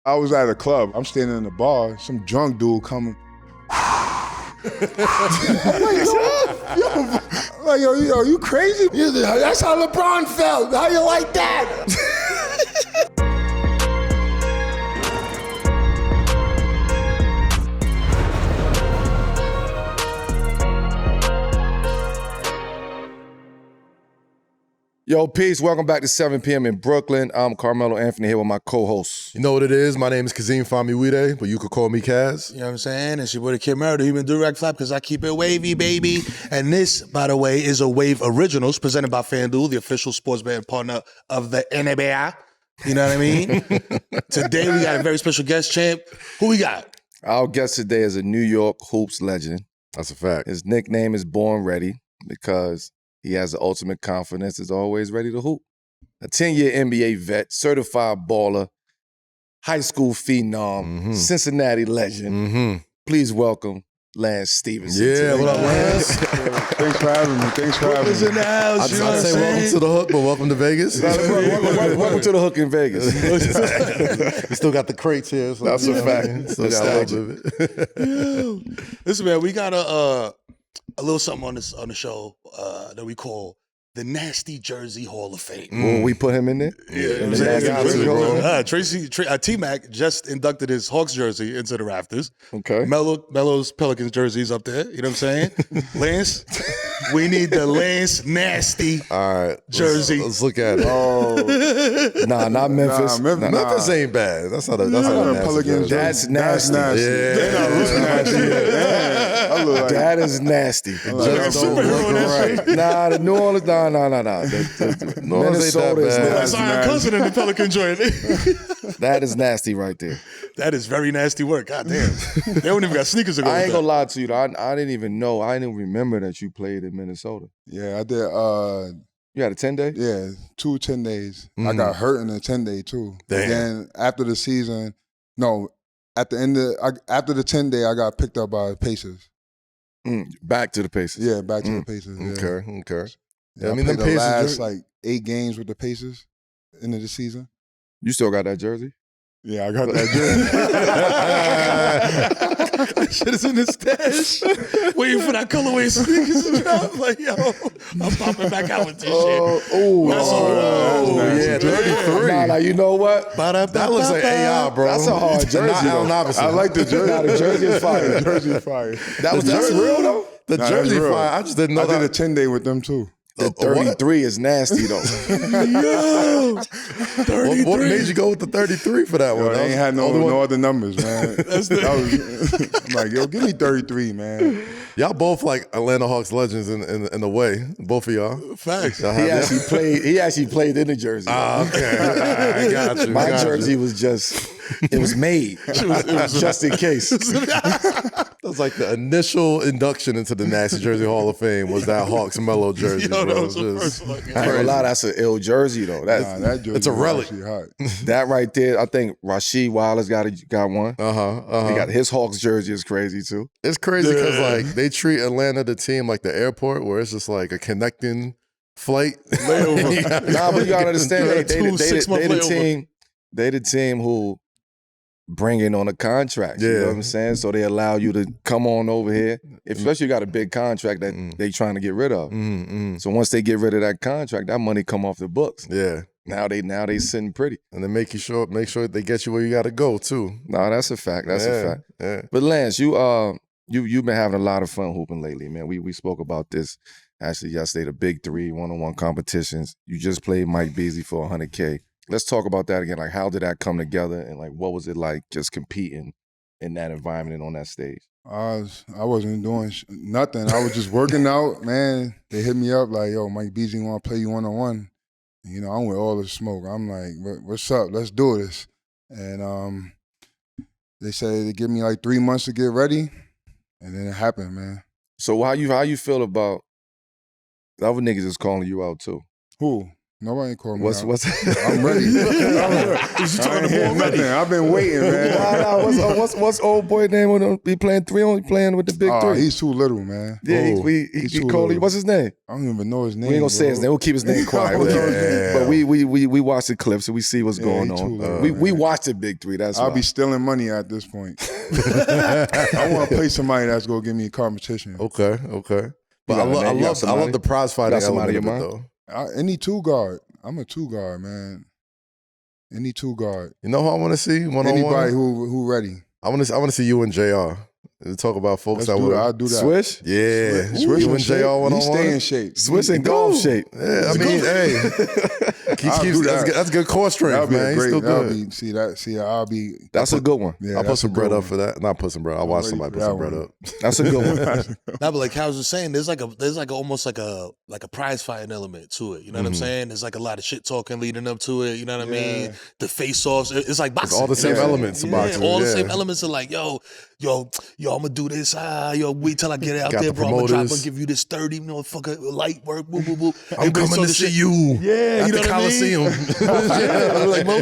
I was at a club. I'm standing in the bar. Some drunk dude coming. I'm like, yo, you crazy? That's how LeBron felt. How you like that? Yo, peace. Welcome back to 7 p.m. in Brooklyn. I'm Carmelo Anthony here with my co-host. You know what it is? My name is Kazim FWIorFOH, but you could call me Kaz. You know what I'm saying? It's your boy, the Kid Melo, the human direct flap, because I keep it wavy, baby. And this, by the way, is a Wave Originals presented by FanDuel, the official sports betting partner of the NBA. You know what I mean? Today, we got a very special guest, champ. Who we got? Our guest today is a New York hoops legend. That's a fact. His nickname is Born Ready because he has the ultimate confidence, is always ready to hoop. A 10-year NBA vet, certified baller, high school phenom, Cincinnati legend. Please welcome Lance Stephenson. Yeah, what up, Lance? Thanks for having me. Thanks for having me. in the house, I'd say welcome to the hook, but welcome to Vegas. Welcome to the hook in Vegas. We still got the crates here. So That's a fact. Still got a little bit of it. Listen, man, we got a little something on the show that we call the Nasty Jersey Hall of Fame. Will we put him in there? Yeah, In the Nasty Jersey Hall of Fame? T-Mac just inducted his Hawks jersey into the rafters. Okay. Melo's Pelicans jersey's up there. You know what I'm saying? Lance, we need the Lance Nasty All right. jersey. Let's look at it. Nah, not Memphis. Memphis ain't bad. That's not a nasty Pelicans. jersey. That's nasty. Yeah. They not looking nasty. I look like That is nasty. Just don't look right. Nah, the New Orleans, nah. New Orleans ain't Minnesota that is bad. nasty. That's Iron Cousin in the Pelican joint. That is nasty right there. That is very nasty work. God damn. They don't even got sneakers to go I with ain't that. gonna lie to you, though. I didn't even know. I didn't even remember that you played in Minnesota. Yeah, I did. You had a 10-day? Yeah, 2 10 days. I got hurt in the 10-day too. Damn. Then after the season, at the end of after the 10-day, I got picked up by Pacers. Back to the Pacers. Yeah, back to the Pacers. Yeah. Okay. Yeah, I mean, them played the Pacers, last 8 games with the Pacers end of the season. You still got that jersey? Yeah, I got that jersey. That shit is in the stash. Waiting for that colorway of sneakers to drop. Like, yo, I'm popping back out with this shit. That's That's a 33. Nah, you know what? That looks like AI, bro. That's a hard jersey, Not Allen though. Iverson. I like the jersey. Nah, the jersey is fire. The jersey is fire. That's real, though? The Nah, jersey that's real. fire. I just didn't know I did a that. 10-day with them too. The 33 is nasty, though. Yo, 33. What made you go with the 33 for that Yo, one? they ain't had no other numbers, man. I'm like, yo, give me 33, man. Y'all both like Atlanta Hawks legends in a way. Both of y'all. Facts. Y'all He have actually played in the jersey. Okay. I got you. My got jersey you. was just, it was made just in case. That was like the initial induction into the Nasty Jersey Hall of Fame was that Hawks Melo jersey, Yo, bro. that was the Just- first one. I ain't gonna lie, that's an ill jersey, though. Nah, that jersey It's a was relic. actually hot. That right there, I think Rasheed Wallace got one. He got his Hawks jersey is crazy, too. It's crazy because like they treat Atlanta, the team, like the airport where it's just like a connecting flight. Nah, but you gotta understand, You got a they 6-month the layover. team. They the team who bring in on a contract. You know what I'm saying? So they allow you to come on over here, especially you got a big contract that they trying to get rid of. So once they get rid of that contract, that money come off the books. Yeah. Now they sitting pretty. And then make sure they get you where you gotta go too. No, that's a fact. That's a fact. Yeah. But Lance, you've been having a lot of fun hooping lately, man. We spoke about this actually yesterday, the big 3 one-on-one competitions. You just played Mike Beasley for $100K. Let's talk about that again. Like, how did that come together, and like, what was it like just competing in that environment and on that stage? I wasn't doing nothing. I was just working out, man. They hit me up like, yo, Mike Beasley want to play you one-on-one. You know, I'm with all the smoke. I'm like, what's up? Let's do this. And they said they give me like 3 months to get ready, and then it happened, man. So how you feel about the other niggas is calling you out too? Who? Nobody called me What's out. what's I'm ready. I ain't hear nothing. I've been waiting, man. what's old boy name when he playing three on playing with the big Oh, three? he's too little, man. Yeah, He's he too called. little. What's his name? I don't even know his name. We ain't gonna say his name. We'll keep his name quiet. But we watch the clips and we see what's going he too on. little, We watch the big three. That's I'll why. be stealing money at this point. I want to play somebody that's gonna give me a competition. Okay. But I love the prize fighting got somebody element in of it, mind? though. Any two guard. I'm a two guard, man. Any two guard. You know who I want to see one on Anybody one? who ready. I want to see you and JR. Talk about folks Let's that do would that. I'll do that. Swish. Yeah, Swish you in and shape. JR one He on stay in one. shape. Swish in golf shape. Yeah, I mean, hey, I'll do that. that's good core strength, That'll be man. a He's great. still That'll good. be. I'll be. That's a good one. Yeah, I'll put that's some a bread good up for that. Not put some bread. I'll watch ready somebody for put some that bread one. up. That's a good one. Nah, but like Kaz was saying, there's almost like a prize fighting element to it. You know what I'm saying? There's like a lot of shit talking leading up to it. You know what I mean? The face offs. It's like boxing. all the same elements of boxing, All the yeah. same elements of like, yo, I'm gonna do this. Wait till I get out Got there, the bro. I'm gonna drop promoters. and give you this 30, motherfucker, light work. Woo, woo, woo. I'm Everybody coming saw to the see shit. you. Yeah, at you know the what I mean? Coliseum.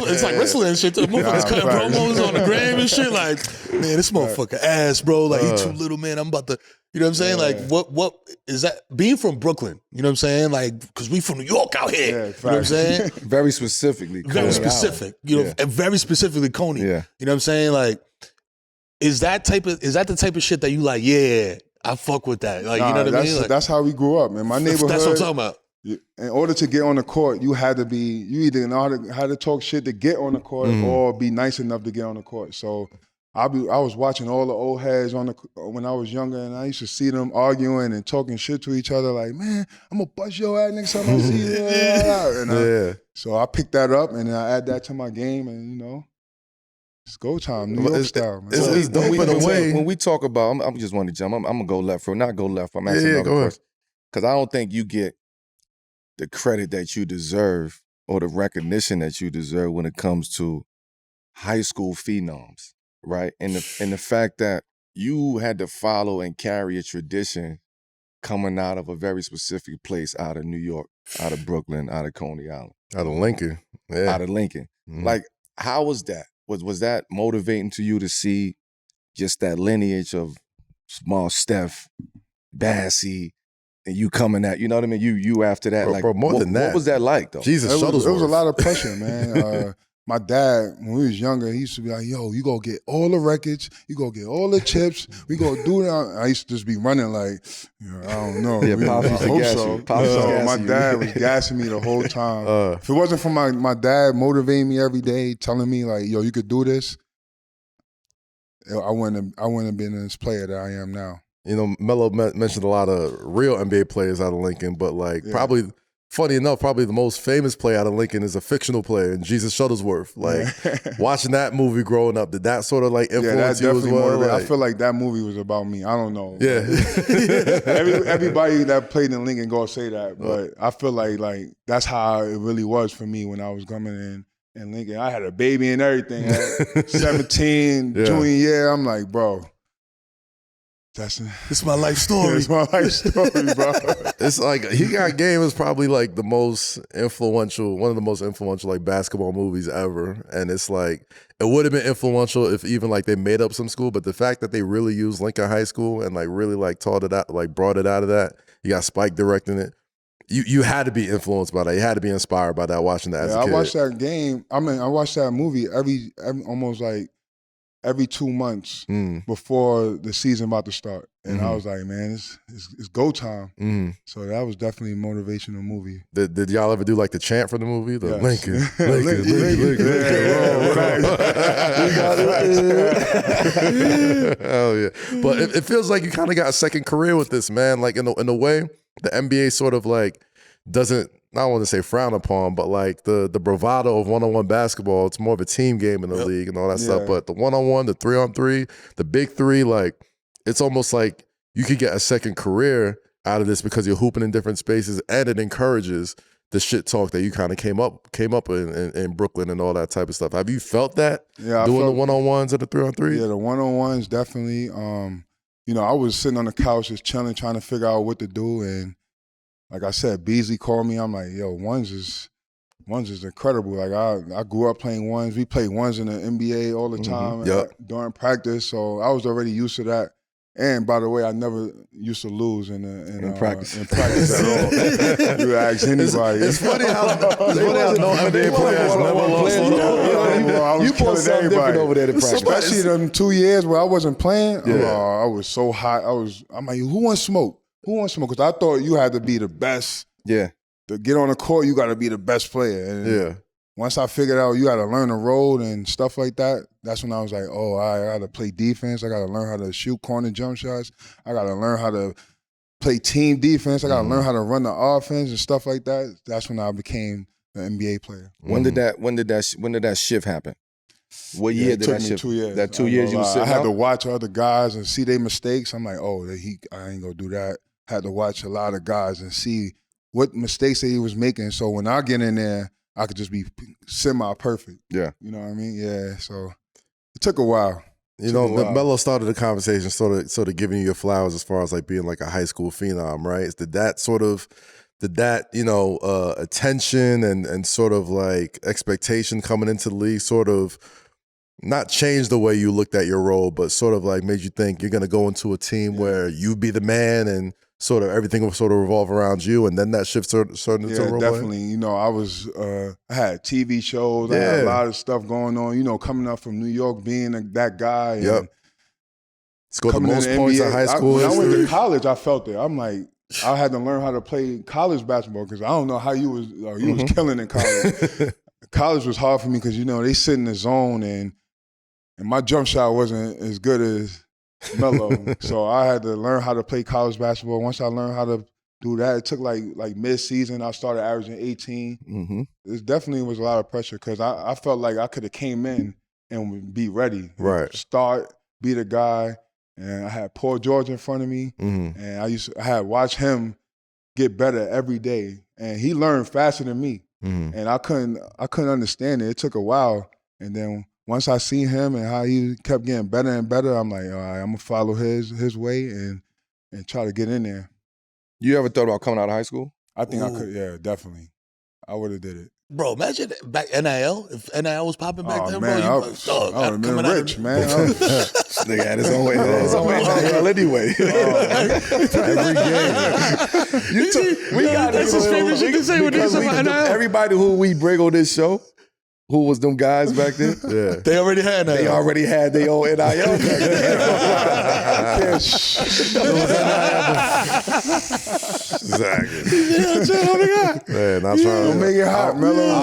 It's like wrestling and shit. The motherfuckers cutting facts. promos on the gram and shit. Like, man, this motherfucker ass, bro. Like, he too little, man. I'm about to, you know what I'm saying? Like, what is that? Being from Brooklyn, you know what I'm saying? Like, because we from New York out here. Yeah, You know what I'm facts. saying? Very specifically. Very Coney specific. You know, Yeah. and very specifically Coney. Yeah. You know what I'm saying? Like, is that the type of shit that you like, yeah, I fuck with that. Like, you know what I mean? Like, That's how we grew up, man. My neighborhood. that's what I'm talking about. In order to get on the court, you either know how to talk shit to get on the court or be nice enough to get on the court. So I was watching all the old heads when I was younger, and I used to see them arguing and talking shit to each other. Like, man, I'm gonna bust your ass next time I see you. And so I picked that up and I add that to my game, and it's go time, New York style, man. It's dope in a way. When we talk about, I'm just want to jump. I'm gonna go left for not go left. I'm asking Yeah, another go ahead. question because I don't think you get the credit that you deserve or the recognition that you deserve when it comes to high school phenoms, right? And the fact that you had to follow and carry a tradition coming out of a very specific place, out of New York, out of Brooklyn, out of Coney Island, Out of Lincoln. Yeah. out of Lincoln. Like, how was that? Was that motivating to you to see just that lineage of small Steph, Bassey, and you coming at, you know what I mean? You after that, Bro, more than that. What was that like though? Jesus It was Shuttlesworth. a lot of pressure, man. My dad, when we was younger, he used to be like, yo, you go get all the records, you go get all the chips, we go do that. I used to just be running like, I don't know. Yeah, Pops used I to hope gas so. you. Pops was So gassing my you. dad was gassing me the whole time. If it wasn't for my dad motivating me every day, telling me like, yo, you could do this, I wouldn't have been this player that I am now. You know, Melo mentioned a lot of real NBA players out of Lincoln, but probably, funny enough, probably the most famous player out of Lincoln is a fictional player, and Jesus Shuttlesworth. Like, watching that movie growing up, did that sort of like influence you as well? motivated. Like, I feel like that movie was about me. I don't know. yeah. Everybody that played in Lincoln gonna say that, but I feel like that's how it really was for me when I was coming in Lincoln. I had a baby and everything. At 17, junior year, I'm like, bro, It's my life story. it's my life story, bro. It's like He Got Game is probably like one of the most influential like basketball movies ever. And it's like, it would have been influential if even like they made up some school, but the fact that they really used Lincoln High School and like really like taught it out, like brought it out of that, you got Spike directing it. You had to be influenced by that. You had to be inspired by that watching that as a kid. I watched that game. I watched that movie almost like every 2 months before the season about to start. And I was like, man, it's go time. So that was definitely a motivational movie. Did y'all ever do like the chant for the movie? The Yes. Lincoln. Hell yeah. But it feels like you kind of got a second career with this, man. Like in a way, the NBA sort of like doesn't, I don't want to say frown upon, but like the bravado of one-on-one basketball, it's more of a team game in the league and all that stuff. But the one-on-one, the 3-on-3, the big three, like it's almost like you could get a second career out of this because you're hooping in different spaces, and it encourages the shit talk that you kind of came up in Brooklyn and all that type of stuff. Have you felt that? Yeah, doing the one-on-ones and the 3-on-3? Yeah, the one-on-ones definitely. I was sitting on the couch just chilling, trying to figure out what to do, and like I said, Beasley called me. I'm like, yo, ones is Ones is incredible. Like I grew up playing ones. We played ones in the NBA all the time during practice. So I was already used to that. And by the way, I never used to lose in practice. In practice at all. You ask anybody. It's funny how no NBA players never lost. You pulled something different over there to practice. Especially them 2 years where I wasn't playing. I was so hot. I'm like, who wants smoke? Who wants smoke? Because I thought you had to be the best. Yeah. To get on the court, you got to be the best player. And once I figured out you got to learn the road and stuff like that, that's when I was like, oh, I got to play defense. I got to learn how to shoot corner jump shots. I got to learn how to play team defense. I got to learn how to run the offense and stuff like that. That's when I became an NBA player. When did that shift happen? What year did that shift? 2 years. That 2 years you was sitting I had out? to watch other guys and see their mistakes. I'm like, oh, I ain't gonna do that. Had to watch a lot of guys and see what mistakes that he was making. So when I get in there, I could just be semi-perfect. Yeah. You know what I mean? Yeah. So it took a while. You know, Melo started the conversation sort of giving you your flowers as far as like being like a high school phenom, right? Did that attention and sort of like expectation coming into the league sort of not change the way you looked at your role, but sort of like made you think you're going to go into a team where you be the man and sort of everything will sort of revolve around you, and then that shift started into a role? Yeah, definitely. You know, I had TV shows. I had a lot of stuff going on. You know, coming up from New York, being that guy. And scored the most points in high school. When I went to college, I felt it. I'm like, I had to learn how to play college basketball because I don't know how you was killing in college. College was hard for me because, you know, they sit in the zone and my jump shot wasn't as good as Melo. So I had to learn how to play college basketball. Once I learned how to do that, it took like mid-season. I started averaging 18. It definitely was a lot of pressure because I felt like I could have came in and be ready. Right. Start, be the guy. And I had Paul George in front of me. And I had watched him get better every day. And he learned faster than me. And I couldn't understand it. It took a while. And then once I seen him and how he kept getting better and better, I'm like, all right, I'm gonna follow his way and try to get in there. You ever thought about coming out of high school? I think I could, yeah, definitely. I would have did it. Bro, imagine back NIL. If NIL was popping back then, man, bro, I would have been rich, man. Nigga had his own way. NIL anyway. Every game. That's his favorite shit to say when they say about NIL. Everybody who we bring on this show, who was them guys back then? They already had NIL. They already had their own NIL back then. Exactly. Man, I'm trying to make it hot, Melo.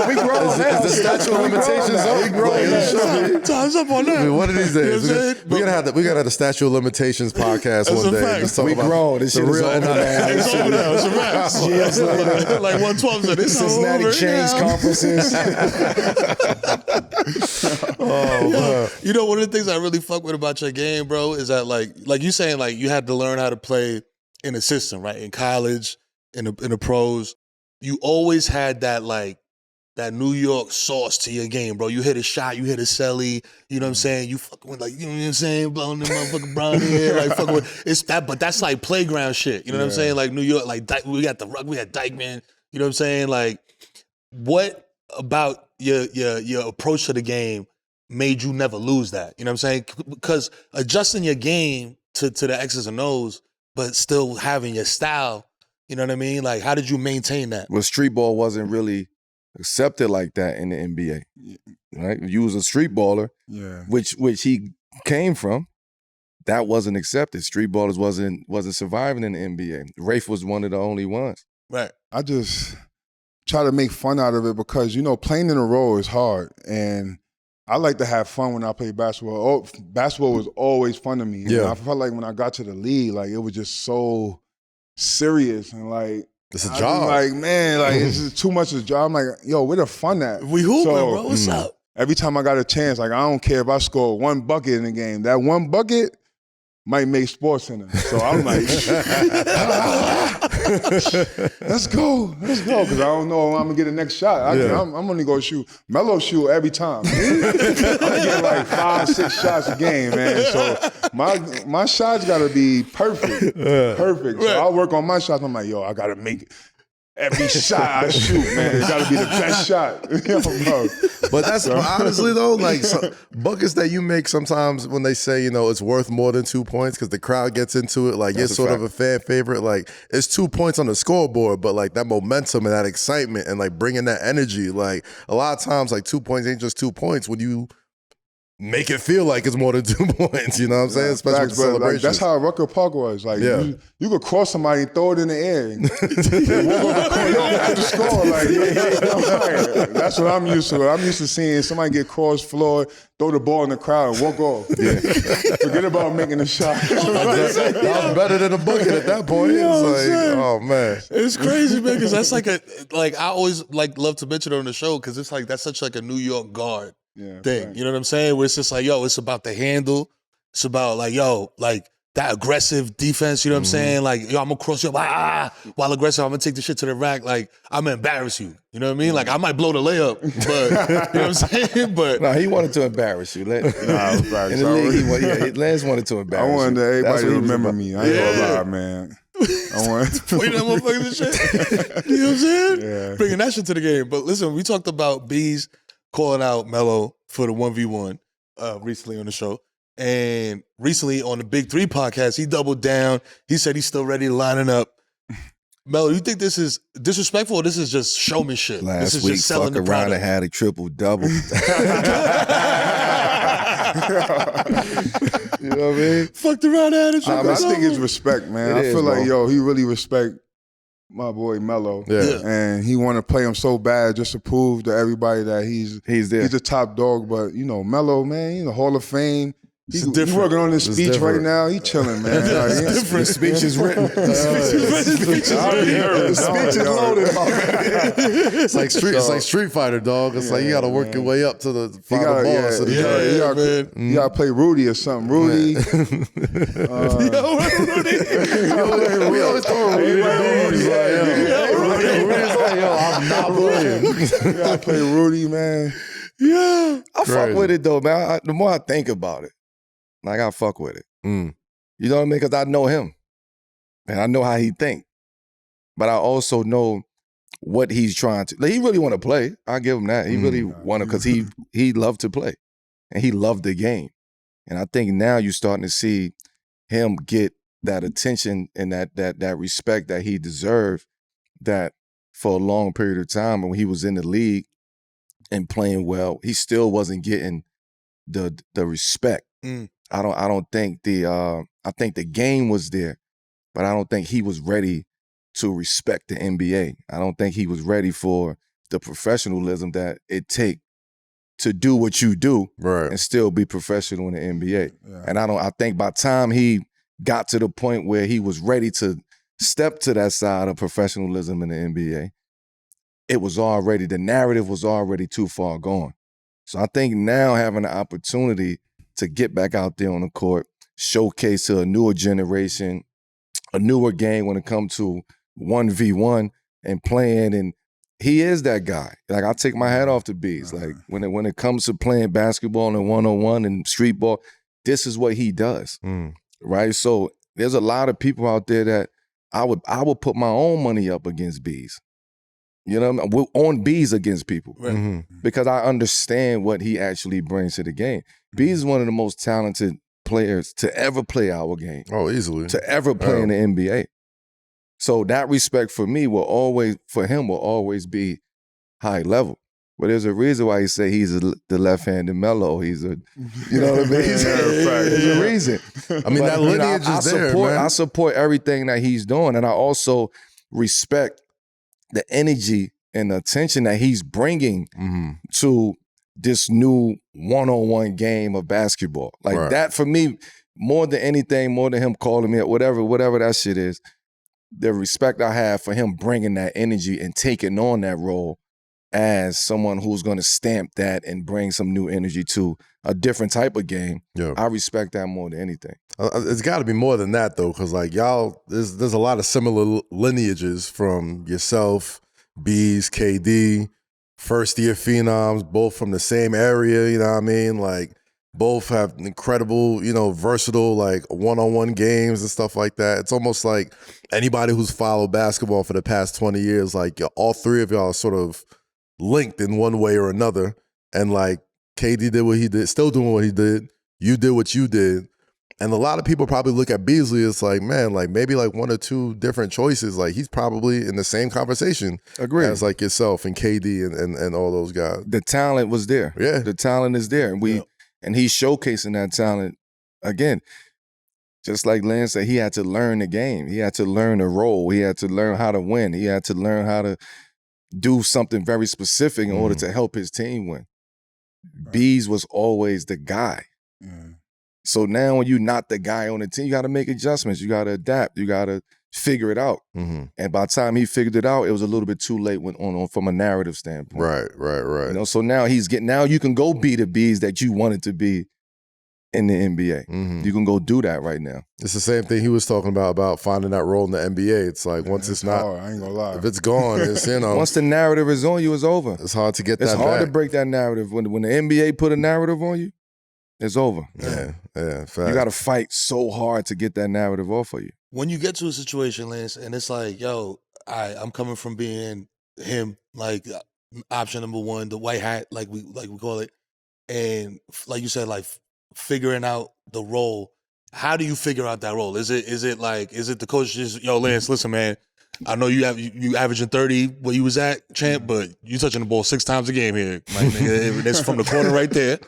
We grown. Is the statute of limitations up? We grown. Time's up on that. I mean, one of these days, we gotta have the statute of limitations podcast one day. Just talk we about grown. This shit is over now. It's over now. It's a wrap. Years later, Like 112 said, it's Cincinnati over Chains now. conferences. You know, one of the things I really fuck with about your game, bro, is that like you saying, like you had to learn how to play in a system, right? In college, in the pros, you always had that that New York sauce to your game, bro. You hit a shot, you hit a celly, you know what I'm saying? You fucking with you know what I'm saying? Blowing the motherfucking brown hair, like fucking with it's that, but that's like playground shit. You know what I'm saying? Like New York, like we got the rug, we had Dykeman. You know what I'm saying? Like, what about your approach to the game made you never lose that? You know what I'm saying? Because adjusting your game to the X's and O's, but still having your style, you know what I mean? Like, how did you maintain that? Well, street ball wasn't really accepted like that in the NBA, right? You was a street baller, which he came from. That wasn't accepted. Street ballers wasn't surviving in the NBA. Rafe was one of the only ones. Right. I just try to make fun out of it because, you know, playing in a role is hard. And I like to have fun when I play basketball. Basketball was always fun to me. And I felt like when I got to the league, like it was just so serious and like, it's a job. Like, man, like it's just too much of a job. I'm like, yo, where the fun at? We hooping, bro. What's up? Every time I got a chance, like I don't care if I score one bucket in the game. That one bucket might make Sports Center. So I'm like, let's go. Because I don't know if I'm going to get the next shot. I'm only going to shoot. Melo shoot every time. I'm getting like 5-6 shots a game, man. So my shots got to be perfect. Perfect. So I work on my shots. I'm like, yo, I got to make it. every shot I shoot, man, it's got to be the best shot. Yo, bro. But that's honestly though, like buckets that you make sometimes when they say, you know, it's worth more than 2 points because the crowd gets into it. Like, you're sort of a fan favorite. Like, it's 2 points on the scoreboard, but like that momentum and that excitement and like bringing that energy. Like, a lot of times, like 2 points ain't just 2 points when you make it feel like it's more than 2 points. You know what I'm saying? Especially with the celebrations. Like, that's how Rucker Park was. Like, you could cross somebody and throw it in the air. And walk over the court, you don't have to score. Like, that's what I'm used to. I'm used to seeing somebody get crossed, floored, throw the ball in the crowd and walk off. Forget about making a shot. That was better than a bucket at that point. It's like, oh man, it's crazy, man. Because that's like I always like love to mention it on the show because it's like that's such like a New York guard thing. Right. You know what I'm saying? Where it's just like, yo, it's about the handle. It's about like, yo, like that aggressive defense. You know what I'm saying? Like, yo, I'm gonna cross you up, while aggressive, I'm gonna take the shit to the rack. Like, I'm gonna embarrass you. You know what I mean? Like, I might blow the layup, but you know what I'm saying? But no, he wanted to embarrass you. In the league, Lance wanted to embarrass you. I wanted everybody to remember me. I ain't gonna lie, man. I want to point that motherfuckers and shit. You know what I'm saying? Yeah. Bringing that shit to the game. But listen, we talked about Bees calling out Melo for the 1v1 recently on the show. And recently on the Big 3 podcast, he doubled down. He said he's still ready to line it up. Melo, you think this is disrespectful or this is just showmanship? Last this is week, just selling fuck the around product. and had a triple-double. You know what I mean? Fucked around and had a triple-double. I think it's respect, man. I feel like, yo, he really respect my boy Melo. Yeah. And he want to play him so bad just to prove to everybody that he's there. He's a top dog. But, you know, Melo, man, you know, Hall of Fame. He's working on his speech right now. He chilling, man. It's different. The speech is written. The speech is loaded. It's like Street Fighter, dog. It's like you got to work your way up to the final boss. You got to play Rudy or something. Rudy. We always throw Rudy. Rudy's like, yo, I'm not playing. You got to play Rudy, man. Yeah. I fuck with it, though, man. The more I think about it, like, I fuck with it. You know what I mean? Because I know him. And I know how he think. But I also know what he's trying to. Like, he really want to play. I'll give him that. He really want to, because he loved to play. And he loved the game. And I think now you're starting to see him get that attention and that respect that he deserved, that for a long period of time when he was in the league and playing well, he still wasn't getting the respect. I don't think I think the game was there, but I don't think he was ready to respect the NBA. I don't think he was ready for the professionalism that it take to do what you do and still be professional in the NBA. Yeah. And I think by the time he got to the point where he was ready to step to that side of professionalism in the NBA, the narrative was already too far gone. So I think now having the opportunity to get back out there on the court, showcase to a newer generation, a newer game when it comes to 1v1 and playing, and he is that guy. Like, I take my hat off to Bees. Like, when it comes to playing basketball and 1-on-1 and street ball, this is what he does, right? So there's a lot of people out there that I would put my own money up against Bees. You know what I mean? On Bees against people. Right. Because I understand what he actually brings to the game. Bees is one of the most talented players to ever play our game. Oh, easily. To ever play in the NBA. So that respect for me will always be high level. But there's a reason why he say he's the left-handed Melo. He's a, you know what I mean? There's a reason. I mean, that lineage is there, man. I support everything that he's doing, and I also respect the energy and the attention that he's bringing to this new one-on-one game of basketball. Like that for me, more than anything, more than him calling me, whatever that shit is, the respect I have for him bringing that energy and taking on that role as someone who's going to stamp that and bring some new energy to a different type of game. Yeah. I respect that more than anything. It's got to be more than that, though, because like y'all, there's a lot of similar lineages from yourself, Bees, KD, first-year phenoms, both from the same area, you know what I mean? Like, Both have incredible, versatile, like one-on-one games and stuff like that. It's almost like anybody who's followed basketball for the past 20 years, like all three of y'all are sort of linked in one way or another. And like KD did what he did, still doing what he did. You did what you did. And a lot of people probably look at Beasley as like, man, like maybe like one or two different choices. Like he's probably in the same conversation as like yourself and KD and all those guys. The talent was there. Yeah. The talent is there. And he's showcasing that talent again. Just like Lance said, he had to learn the game. He had to learn the role. He had to learn how to win. He had to learn how to do something very specific in order to help his team win. Right. Bees was always the guy. So now when you're not the guy on the team, you got to make adjustments. You got to adapt. You got to figure it out. And by the time he figured it out, it was a little bit too late from a narrative standpoint. Right. So now now you can go be the Bees that you wanted to be in the NBA. You can go do that right now. It's the same thing he was talking about finding that role in the NBA. It's like once it's not, hard, I ain't gonna lie. If it's gone, it's Once the narrative is on you, it's over. It's hard to get that back. It's hard to back. break that narrative. When the NBA put a narrative on you, it's over. Yeah. Fact. You got to fight so hard to get that narrative off of you. When you get to a situation, Lance, and it's like, yo, I'm coming from being him, like option number one, the white hat, like we call it, and like you said, like figuring out the role. How do you figure out that role? Is it the coach just, yo, Lance, listen, man, I know you averaging 30 where you was at, champ, but you touching the ball 6 times a game here. Like, nigga, that's from the corner right there.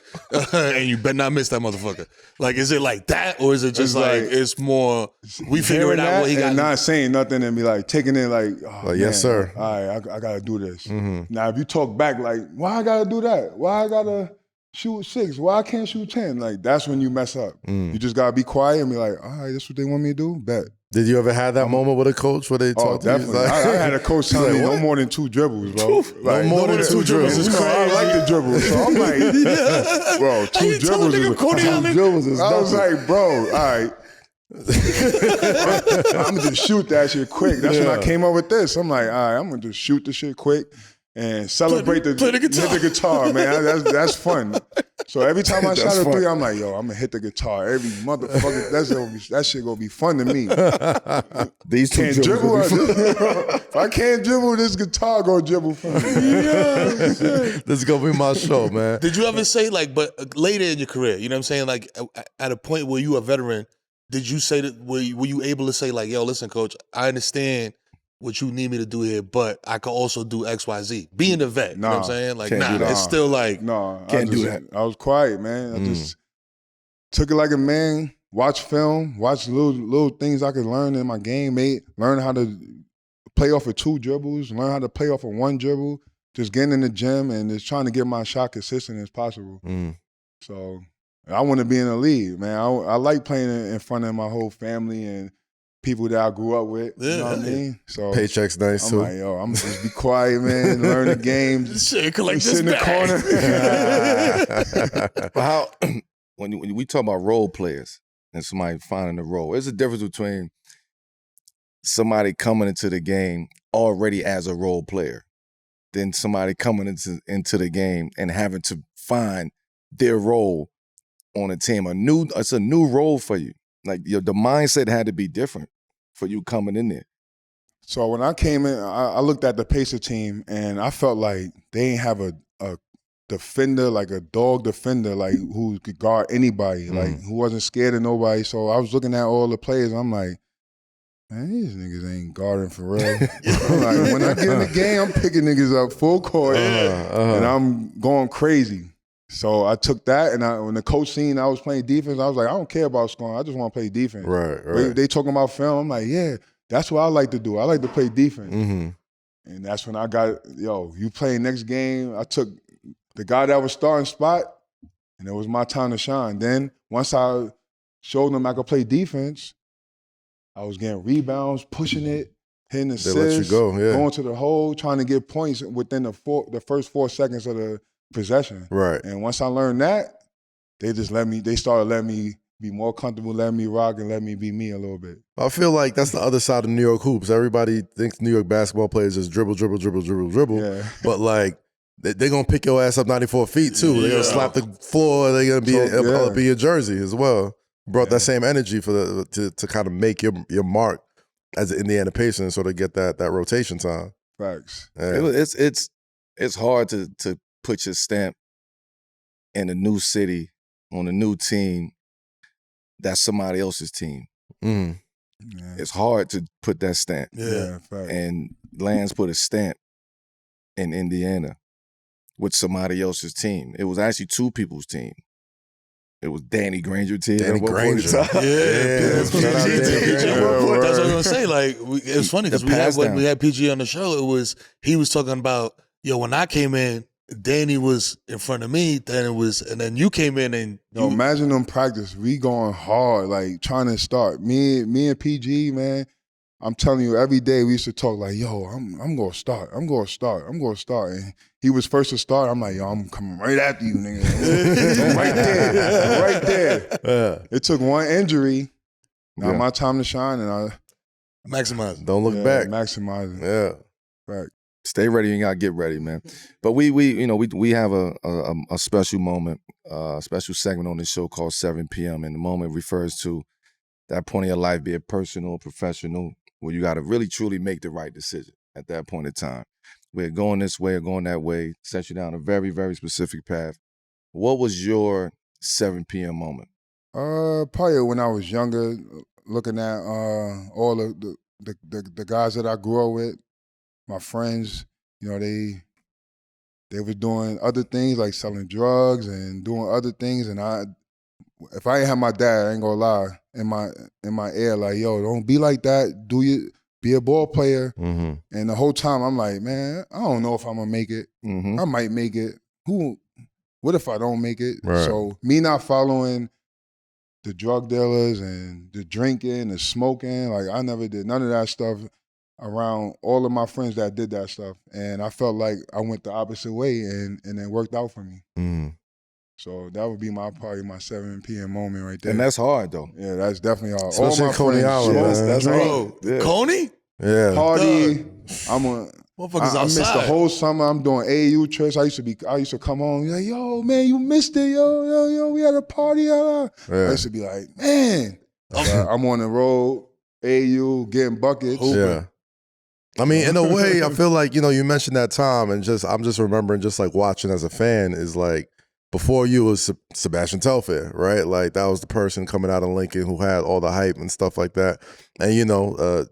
And you better not miss that motherfucker. Like, is it like that? Or is it just like it's more, we figuring out what he got? And not saying nothing and be like, taking it like, oh, man, yes, sir. All right, I got to do this. Now, if you talk back like, why I got to do that? Why I got to shoot 6? Why I can't shoot 10? Like, that's when you mess up. You just got to be quiet and be like, all right, that's what they want me to do? Bet. Did you ever have that moment with a coach where they talked to you? Definitely. I had a coach tell me no more than 2 dribbles, bro. No more than 2 dribbles. It's crazy. I like the dribbles. So I'm like, bro, 2 dribbles is I was like, bro, all right. I'm gonna just shoot that shit quick. That's when I came up with this. I'm like, all right, I'm gonna just shoot the shit quick and celebrate hit the guitar, man. That's fun. So every time I shot a 3, I'm like, yo, I'm gonna hit the guitar. Every motherfucker, that shit gonna be fun to me. These two can't dribble. If I can't dribble, this guitar gonna dribble for me. This is gonna be my show, man. Did you ever say like, but later in your career, you know what I'm saying? Like at a point where you a veteran, did you say that? Were you able to say like, yo, listen, coach, I understand what you need me to do here, but I could also do X, Y, Z. Being a vet, you know what I'm saying? Like, it's still like, can't do that. I was quiet, man. I just took it like a man, watch film, watch little things I could learn in my game, learn how to play off of 2 dribbles, learn how to play off of 1 dribble, just getting in the gym and just trying to get my shot consistent as possible. So I want to be in the league, man. I like playing in front of my whole family and people that I grew up with, you know what I mean? So paycheck's nice too. I'm like, yo, I'm gonna just be quiet, man, learn the game, just sit in the corner. But how, when we talk about role players and somebody finding a role, there's a difference between somebody coming into the game already as a role player than somebody coming into the game and having to find their role on a team. It's a new role for you. Like the mindset had to be different for you coming in there. So when I came in, I looked at the Pacer team and I felt like they ain't have a defender, like a dog defender, like who could guard anybody, like who wasn't scared of nobody. So I was looking at all the players. I'm like, man, these niggas ain't guarding for real. I'm like, when I get in the game, I'm picking niggas up full court and I'm going crazy. So I took that, and when the coach seen I was playing defense, I was like, I don't care about scoring. I just want to play defense. Right. They talking about film. I'm like, yeah, that's what I like to do. I like to play defense. And that's when I got, yo, you playing next game. I took the guy that was starting spot, and it was my time to shine. Then once I showed them I could play defense, I was getting rebounds, pushing it, hitting assists, they let you go, going to the hole, trying to get points within the first 4 seconds of the possession. Right. And once I learned that, they started letting me be more comfortable, letting me rock and let me be me a little bit. I feel like that's the other side of New York hoops. Everybody thinks New York basketball players just dribble. Yeah. But like they're gonna pick your ass up 94 feet too. They're gonna slap the floor. They're gonna be up in your jersey as well. Brought that same energy for to kind of make your mark as an Indiana Pacer and sort of get that rotation time. Facts. Yeah. It's hard to put your stamp in a new city on a new team that's somebody else's team. Mm. Yeah. It's hard to put that stamp. Yeah, facts. And Lance put a stamp in Indiana with somebody else's team. It was actually two people's team. It was Danny Granger's team. Danny Granger. That's what I was gonna say. Like, it was funny because when we had PG on the show, he was talking about, when I came in, Danny was in front of me. And then you came in and imagine them practice. We going hard, like trying to start. Me and PG, man. I'm telling you, every day we used to talk like, yo, I'm gonna start. I'm gonna start. And he was first to start. I'm like, yo, I'm coming right after you, nigga. I'm right there. Yeah. It took one injury. Now my time to shine, and I maximize. Don't look back. Maximizing. Yeah. Right. Stay ready. You gotta get ready, man. But we have a special moment, a special segment on this show called 7 p.m. And the moment refers to that point in your life, be it personal or professional, where you got to really truly make the right decision at that point in time. We're going this way or going that way, set you down a very, very specific path. What was your 7 p.m. moment? Probably when I was younger, looking at all of the guys that I grew up with, my friends, they were doing other things like selling drugs and doing other things, and if I ain't have my dad, I ain't gonna lie, in my ear, like, yo, don't be like that. Be a ball player. Mm-hmm. And the whole time I'm like, man, I don't know if I'm gonna make it. Mm-hmm. I might make it. What if I don't make it? Right. So me not following the drug dealers and the drinking, the smoking, like I never did none of that stuff around all of my friends that did that stuff. And I felt like I went the opposite way and it worked out for me. Mm-hmm. So that would be probably my 7 p.m. moment right there. And that's hard, though. Yeah, that's definitely hard. Especially all my Coney friends, Island, man. That's drink, hard. Yeah. Coney? Yeah. party. Motherfuckers I missed outside. the whole summer. I'm doing AAU trips. I used to come home like, yo, man, you missed it. Yo, we had a party. Yeah. I used to be like, man. I'm on the road, AAU, getting buckets. Yeah. I mean, in a way, I feel like, you mentioned that time, and I'm just remembering, just like watching as a fan, is like, before you was Sebastian Telfair, right? Like, that was the person coming out of Lincoln who had all the hype and stuff like that. And,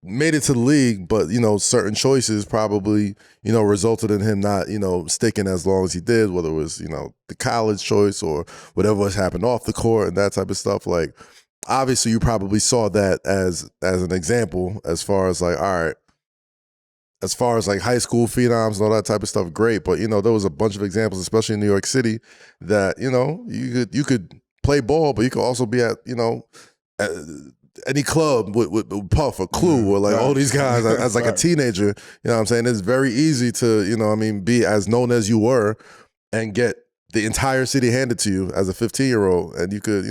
made it to the league, but, certain choices probably, resulted in him not, sticking as long as he did, whether it was, the college choice or whatever was happened off the court and that type of stuff. Like, obviously you probably saw that as an example as far as like, all right, as far as like high school phenoms and all that type of stuff, great. But, there was a bunch of examples, especially in New York City, that, you could play ball, but you could also be at, any club with Puff or Clue or like all these guys as like a teenager. You know what I'm saying? It's very easy to, be as known as you were and get the entire city handed to you as a 15-year-old, and you could,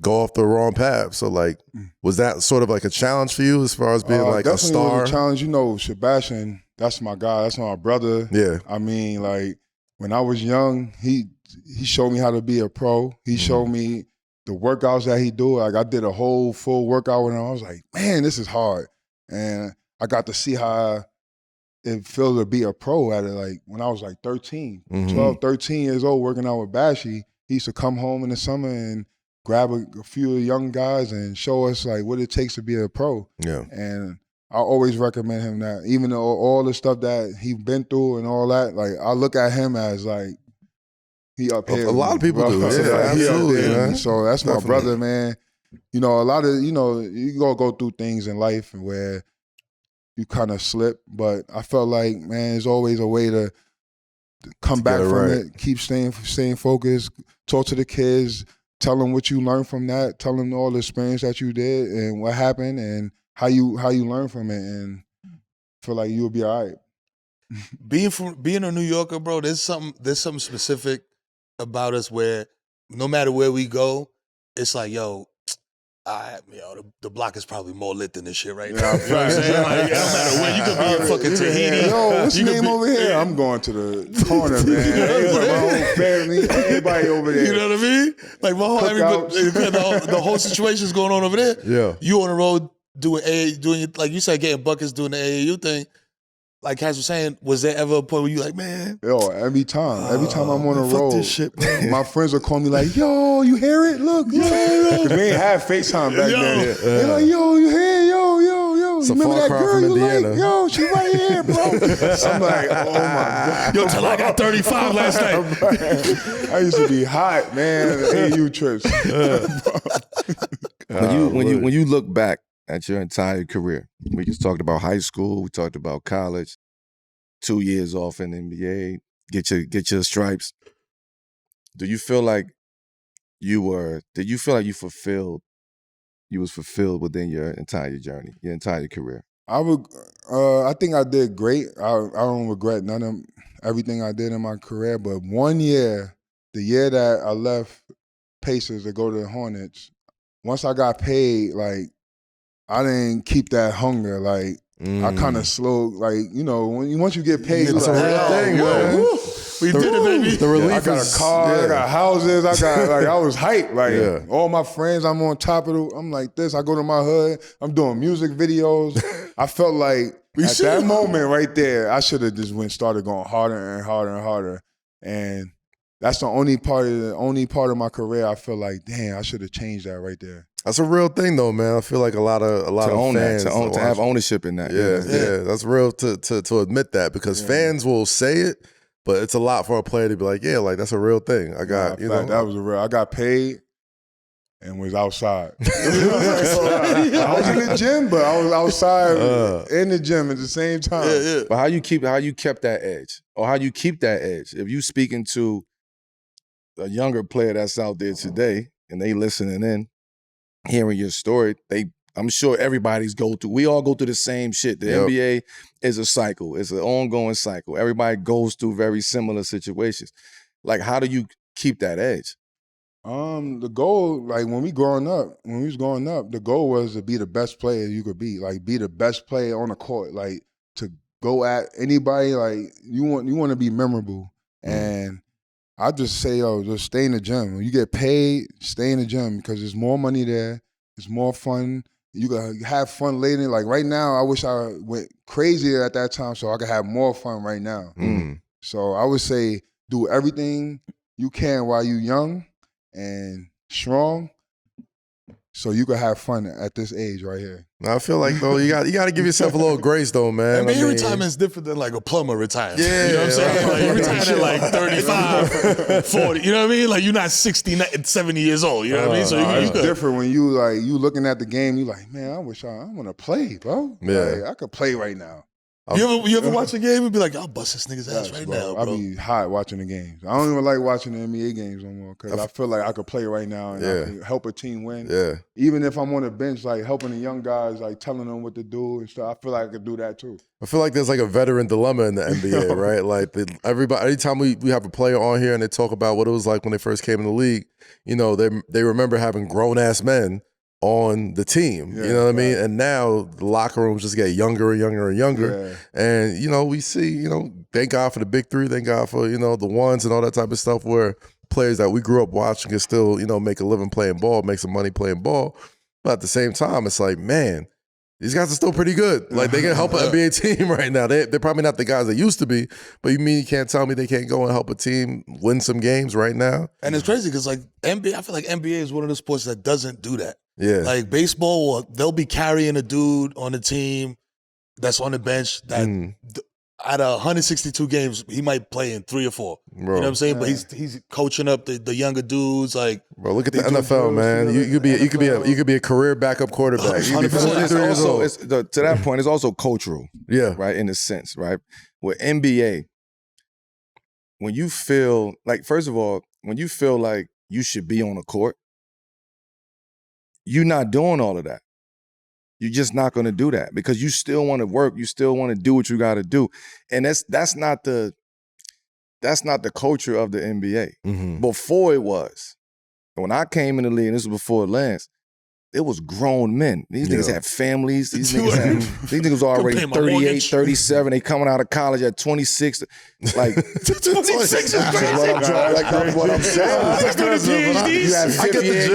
go off the wrong path. So like, was that sort of like a challenge for you as far as being like a star? Was a challenge. Sebastian, that's my guy. That's my brother. Yeah. I mean, like, when I was young, he showed me how to be a pro. He showed me the workouts that he do. Like, I did a whole full workout with him. I was like, man, this is hard. And I got to see how it feels to be a pro at it. Like, when I was like 13, 12, 13 years old, working out with Bashy, he used to come home in the summer and grab a few young guys and show us like what it takes to be a pro. Yeah. And I always recommend him that. Even though all the stuff that he's been through and all that, like, I look at him as like, he up here. A lot of people do. Yeah, absolutely, man. So that's Definitely. my brother, man. A lot of, you gonna go through things in life where you kind of slip, but I felt like, man, there's always a way to come back from it, keep staying focused, talk to the kids, tell them what you learned from that, tell them all the experience that you did and what happened and how you learn from it, and feel like you'll be all right. Being a New Yorker, bro, there's something specific about us where no matter where we go, it's like, yo, The block is probably more lit than this shit right Yeah, now. You know what I'm saying? Like, it don't matter where. You could be in fucking Tahiti. Yo, what's You your could name over here? I'm going to the corner, man. Everybody, my whole family, everybody over there. You know what I mean? Like my whole Cookouts. the whole situation's going on over there. Yeah. You on the road doing like you said, getting buckets, doing the AAU thing. Like Cass was saying, was there ever a point where you like, man? Yo, every time I'm on the fuck road, this shit, man. my friends will call me like, yo, you hear it? Look, because we ain't have FaceTime back then. They're like, yo, you hear it? Yo. It's a Remember far that cry girl from you Indiana. like? Yo, she right here, bro. I'm like, oh my God. Yo, till I got 35 last night. I used to be hot, man, at the AU trips. When you look back at your entire career, we just talked about high school, we talked about college, 2 years off in the NBA, get your stripes. Do you feel like you was fulfilled within your entire journey, your entire career? I think I did great. I don't regret none of everything I did in my career, but 1 year, the year that I left Pacers to go to the Hornets, once I got paid, like, I didn't keep that hunger. Like, I kind of slowed, like, you know, once you get paid, That's like, a real thing, man. We did it, baby. The relief I got is, a car, I got houses, I was hyped. Like, Yeah. all my friends, I'm on top of I'm like this. I go to my hood, I'm doing music videos. I felt like at that moment right there, I should have just started going harder and harder and harder. And that's the only part of my career I feel like, damn, I should have changed that right there. That's a real thing, though, man. I feel like a lot of own fans that, to have ownership in that. Yeah, that's real to admit that, because fans will say it, but it's a lot for a player to be like, yeah, like that's a real thing. I got, that was a real. I got paid and was outside. I was in the gym, but I was outside in the gym at the same time. But how you kept that edge, or how you keep that edge? If you speaking to a younger player that's out there today and they listening in, hearing your story, I'm sure we all go through the same shit. The NBA is a cycle. It's an ongoing cycle. Everybody goes through very similar situations. Like, how do you keep that edge? The goal, like when we was growing up, the goal was to be the best player you could be. Like, be the best player on the court. Like, to go at anybody, like you want to be memorable. And I just say, just stay in the gym. When you get paid, stay in the gym, because there's more money there. It's more fun. You can have fun later. Like right now, I wish I went crazier at that time so I could have more fun right now. So I would say do everything you can while you're young and strong, so you can have fun at this age right here. I feel like, though, you got to give yourself a little grace, though, man. NBA retirement is different than like a plumber retiring. Yeah, you know what I'm saying? Like, you retire at like 35, 40. You know what I mean? Like, you're not 60, 70 years old. You know what I mean? So It's different when you looking at the game. You like, man, I wish I want to play, bro. Yeah. Like, I could play right now. You ever watch a game and be like, I'll bust this nigga's ass right now, bro. I be hot watching the games. I don't even like watching the NBA games no more, because I feel like I could play right now and I can help a team win. Yeah. Even if I'm on the bench, like helping the young guys, like telling them what to do and stuff, I feel like I could do that too. I feel like there's like a veteran dilemma in the NBA, right? Like anytime we have a player on here and they talk about what it was like when they first came in the league, you know, they remember having grown-ass men on the team, you know what I mean? And now the locker rooms just get younger and younger and younger. Yeah. And, you know, we see, you know, thank God for the big three, thank God for, you know, the ones and all that type of stuff, where players that we grew up watching can still, you know, make a living playing ball, make some money playing ball. But at the same time, it's like, man, these guys are still pretty good. Like, they can help an NBA team right now. They're probably not the guys they used to be, but you can't tell me they can't go and help a team win some games right now? And it's crazy because, like, NBA, I feel like NBA is one of the sports that doesn't do that. Yeah. Like baseball, they'll be carrying a dude on the team that's on the bench that out of 162 games, he might play in 3 or 4. Bro. You know what I'm saying? But he's coaching up the younger dudes. Like, bro, look at the NFL, man. You could be a career backup quarterback. You could be 43 years old. To that point, it's also cultural. Yeah. Right, in a sense, right? With NBA, when you feel like, first of all, when you feel like you should be on the court, you're not doing all of that. You're just not going to do that, because you still want to work. You still want to do what you got to do, and that's not the culture of the NBA. Before it was, when I came in the league, and this was before Lance, it was grown men. These niggas had families. These niggas was Could already pay my 38, mortgage. 37. They coming out of college at 26. Like 26 is what I'm saying. You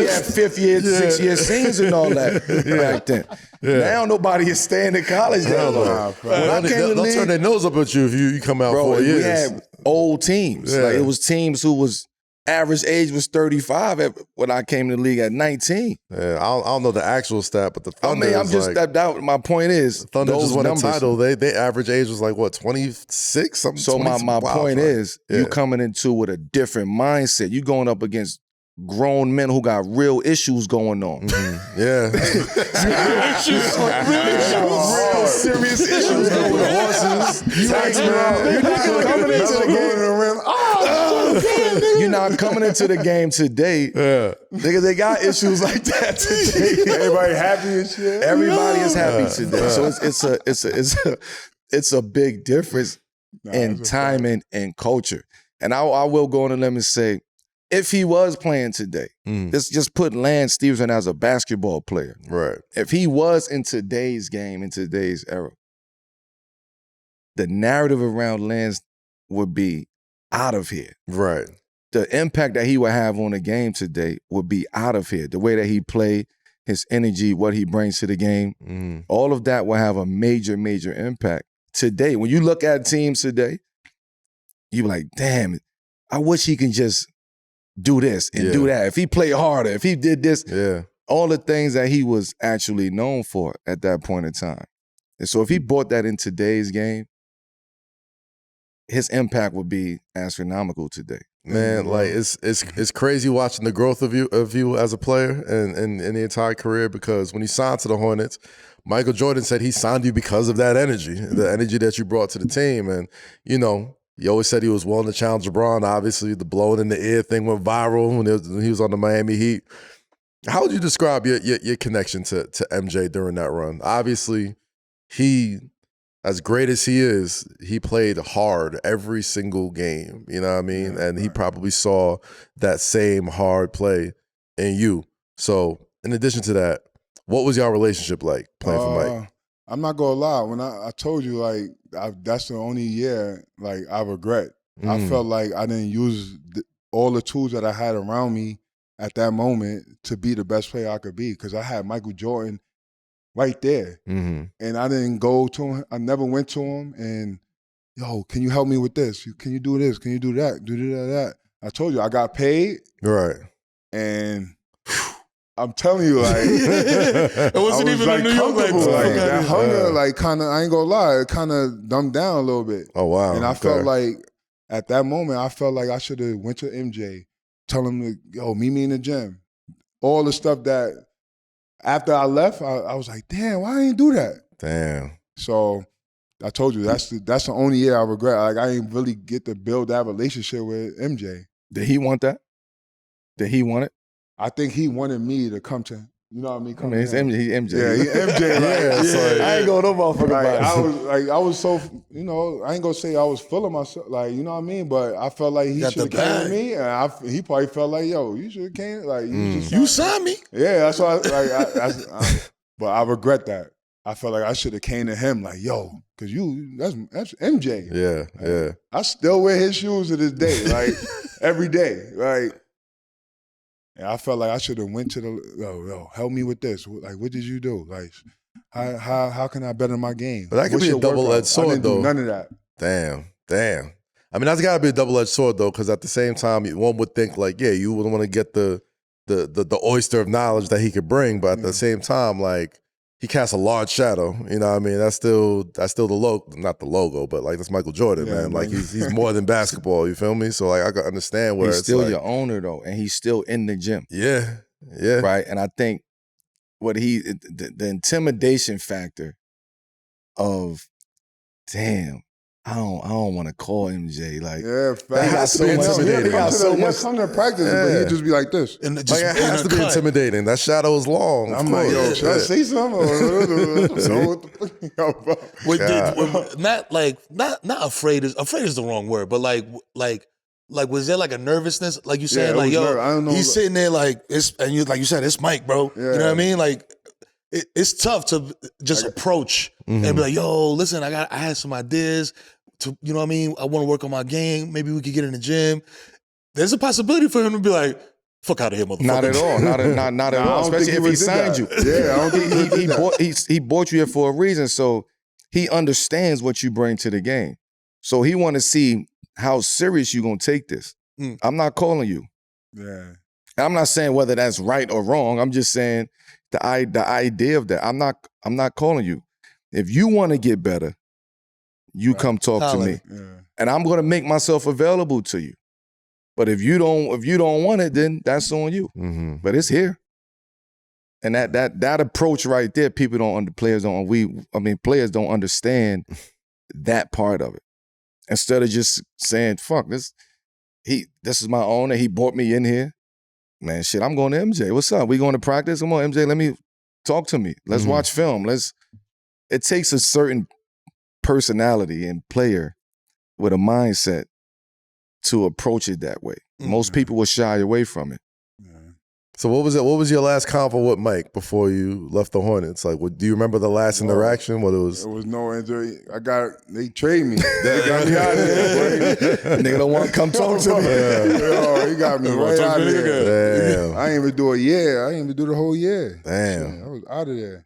had fifth year, 6 year scenes and all that back then. Now nobody is staying in college now. They'll turn their nose up at you if you come out 4 years. We had old teams. Like it was teams who was average age was 35 when I came to the league at 19. Yeah, I don't know the actual stat, but the Thunder. I mean, I'm just stepped out. My point is, Thunder those just won a numbers. title. They average age was like what, 26 something. So 20, my wow, point right. is, you coming into with a different mindset. You going up against grown men who got real issues going on. Yeah, real serious issues going on. Horses, you're not coming into the game today. Nigga, they got issues like that today. Everybody happy and shit. Everybody is happy today. So it's a big difference in timing and culture. And I will go on a limb and say, if he was playing today, let's just put Lance Stephenson as a basketball player. right. If he was in today's game, in today's era, the narrative around Lance would be out of here. Right. The impact that he would have on the game today would be out of here. The way that he played, his energy, what he brings to the game, all of that will have a major, major impact. Today, when you look at teams today, you be like, damn, I wish he can just do this and do that. If he played harder, if he did this, all the things that he was actually known for at that point in time. And so if he brought that in today's game, his impact would be astronomical today. Man, like it's crazy watching the growth of you as a player and in the entire career, because when you signed to the Hornets, Michael Jordan said he signed you because of that energy, the energy that you brought to the team. And, you know, he always said he was willing to challenge LeBron. Obviously, the blowing in the ear thing went viral when he was on the Miami Heat. How would you describe your connection to MJ during that run? Obviously, he, as great as he is, he played hard every single game. You know what I mean? And he probably saw that same hard play in you. So, in addition to that, what was your relationship like playing for Mike? I'm not gonna lie. When I told you, like, that's the only year, like, I regret. I felt like I didn't use all the tools that I had around me at that moment to be the best player I could be, because I had Michael Jordan right there. And I didn't go to him. I never went to him and, yo, can you help me with this? Can you do this? Can you do that? Do that. I told you, I got paid. Right. And I'm telling you, like, It wasn't even like in New York like that hunger, like, kind of, I ain't gonna lie, it kind of dumbed down a little bit. Oh, wow. And I felt like, at that moment, I felt like I should have went to MJ, tell him to, yo, meet me in the gym. All the stuff that, after I left, I was like, damn, why I ain't do that? Damn. So I told you, that's the only year I regret. Like, I didn't really get to build that relationship with MJ. Did he want that? Did he want it? I think he wanted me to come to, you know what I mean? I mean, he's MJ. Yeah, he MJ. Like, I ain't going no motherfucker like, about it. I was so, you know, I ain't gonna say I was feeling myself, like, you know what I mean? But I felt like he should have came to me, and he probably felt like, yo, you should have came, like, you signed me. Yeah, that's why, but I regret that. I felt like I should have came to him, like, yo, because that's MJ. Yeah. I still wear his shoes to this day, like, every day, like. And I felt like I should have went to yo, help me with this. Like, what did you do? Like, how can I better my game? But that could be a double-edged sword, I didn't though. do none of that. Damn. I mean, that's got to be a double-edged sword, though, because at the same time, one would think, like, yeah, you would want to get the oyster of knowledge that he could bring, but at the same time, like, he casts a large shadow. You know what I mean? That's still the logo, not the logo, but like that's Michael Jordan, man. Like he's more than basketball. You feel me? So like I can understand where he's it's still like, your owner though, and he's still in the gym. Yeah. Right. And I think the intimidation factor of, damn, I don't want to call MJ. Like, he got so much intimidating. He got so much. Come to practice, but he'd just be like this. And just, like, it has to be intimidating. That shadow is long. I'm like, yo, should I say something? Not afraid is the wrong word, but like Like, was there like a nervousness? Like you saying, it like, was yo, I don't know, he's sitting there like, and you, like you said, it's Mike, bro. Yeah. You know what I mean? Like, it's tough to just approach and be like, yo, listen, I had some ideas to, you know what I mean? I want to work on my game. Maybe we could get in the gym. There's a possibility for him to be like, fuck out of here, motherfucker. Not at all. Not at all. Especially if he signed you. Yeah, I don't think he bought you here for a reason. So he understands what you bring to the game. So he want to see how serious you gonna take this. I'm not calling you. Yeah. I'm not saying whether that's right or wrong. I'm just saying the idea of that. I'm not calling you. If you want to get better, you come talk to me. Yeah. And I'm gonna make myself available to you. But if you don't want it, then that's on you. But it's here. And that approach right there, players don't understand that part of it. Instead of just saying, fuck, this is my owner, he brought me in here. Man, shit, I'm going to MJ. What's up? We going to practice? Come on, MJ, let me talk to me. Let's watch film. It takes a certain personality and player with a mindset to approach it that way. Most people will shy away from it. So what was it? What was your last convo with Mike before you left the Hornets? Like, do you remember the last interaction? What it was? There was no injury. They trade me. They got me out of there. Nigga don't want to come talk to me. Yo, he got me right out of there. Damn. I ain't even do a year. I ain't even do the whole year. Damn. Shit, I was out of there.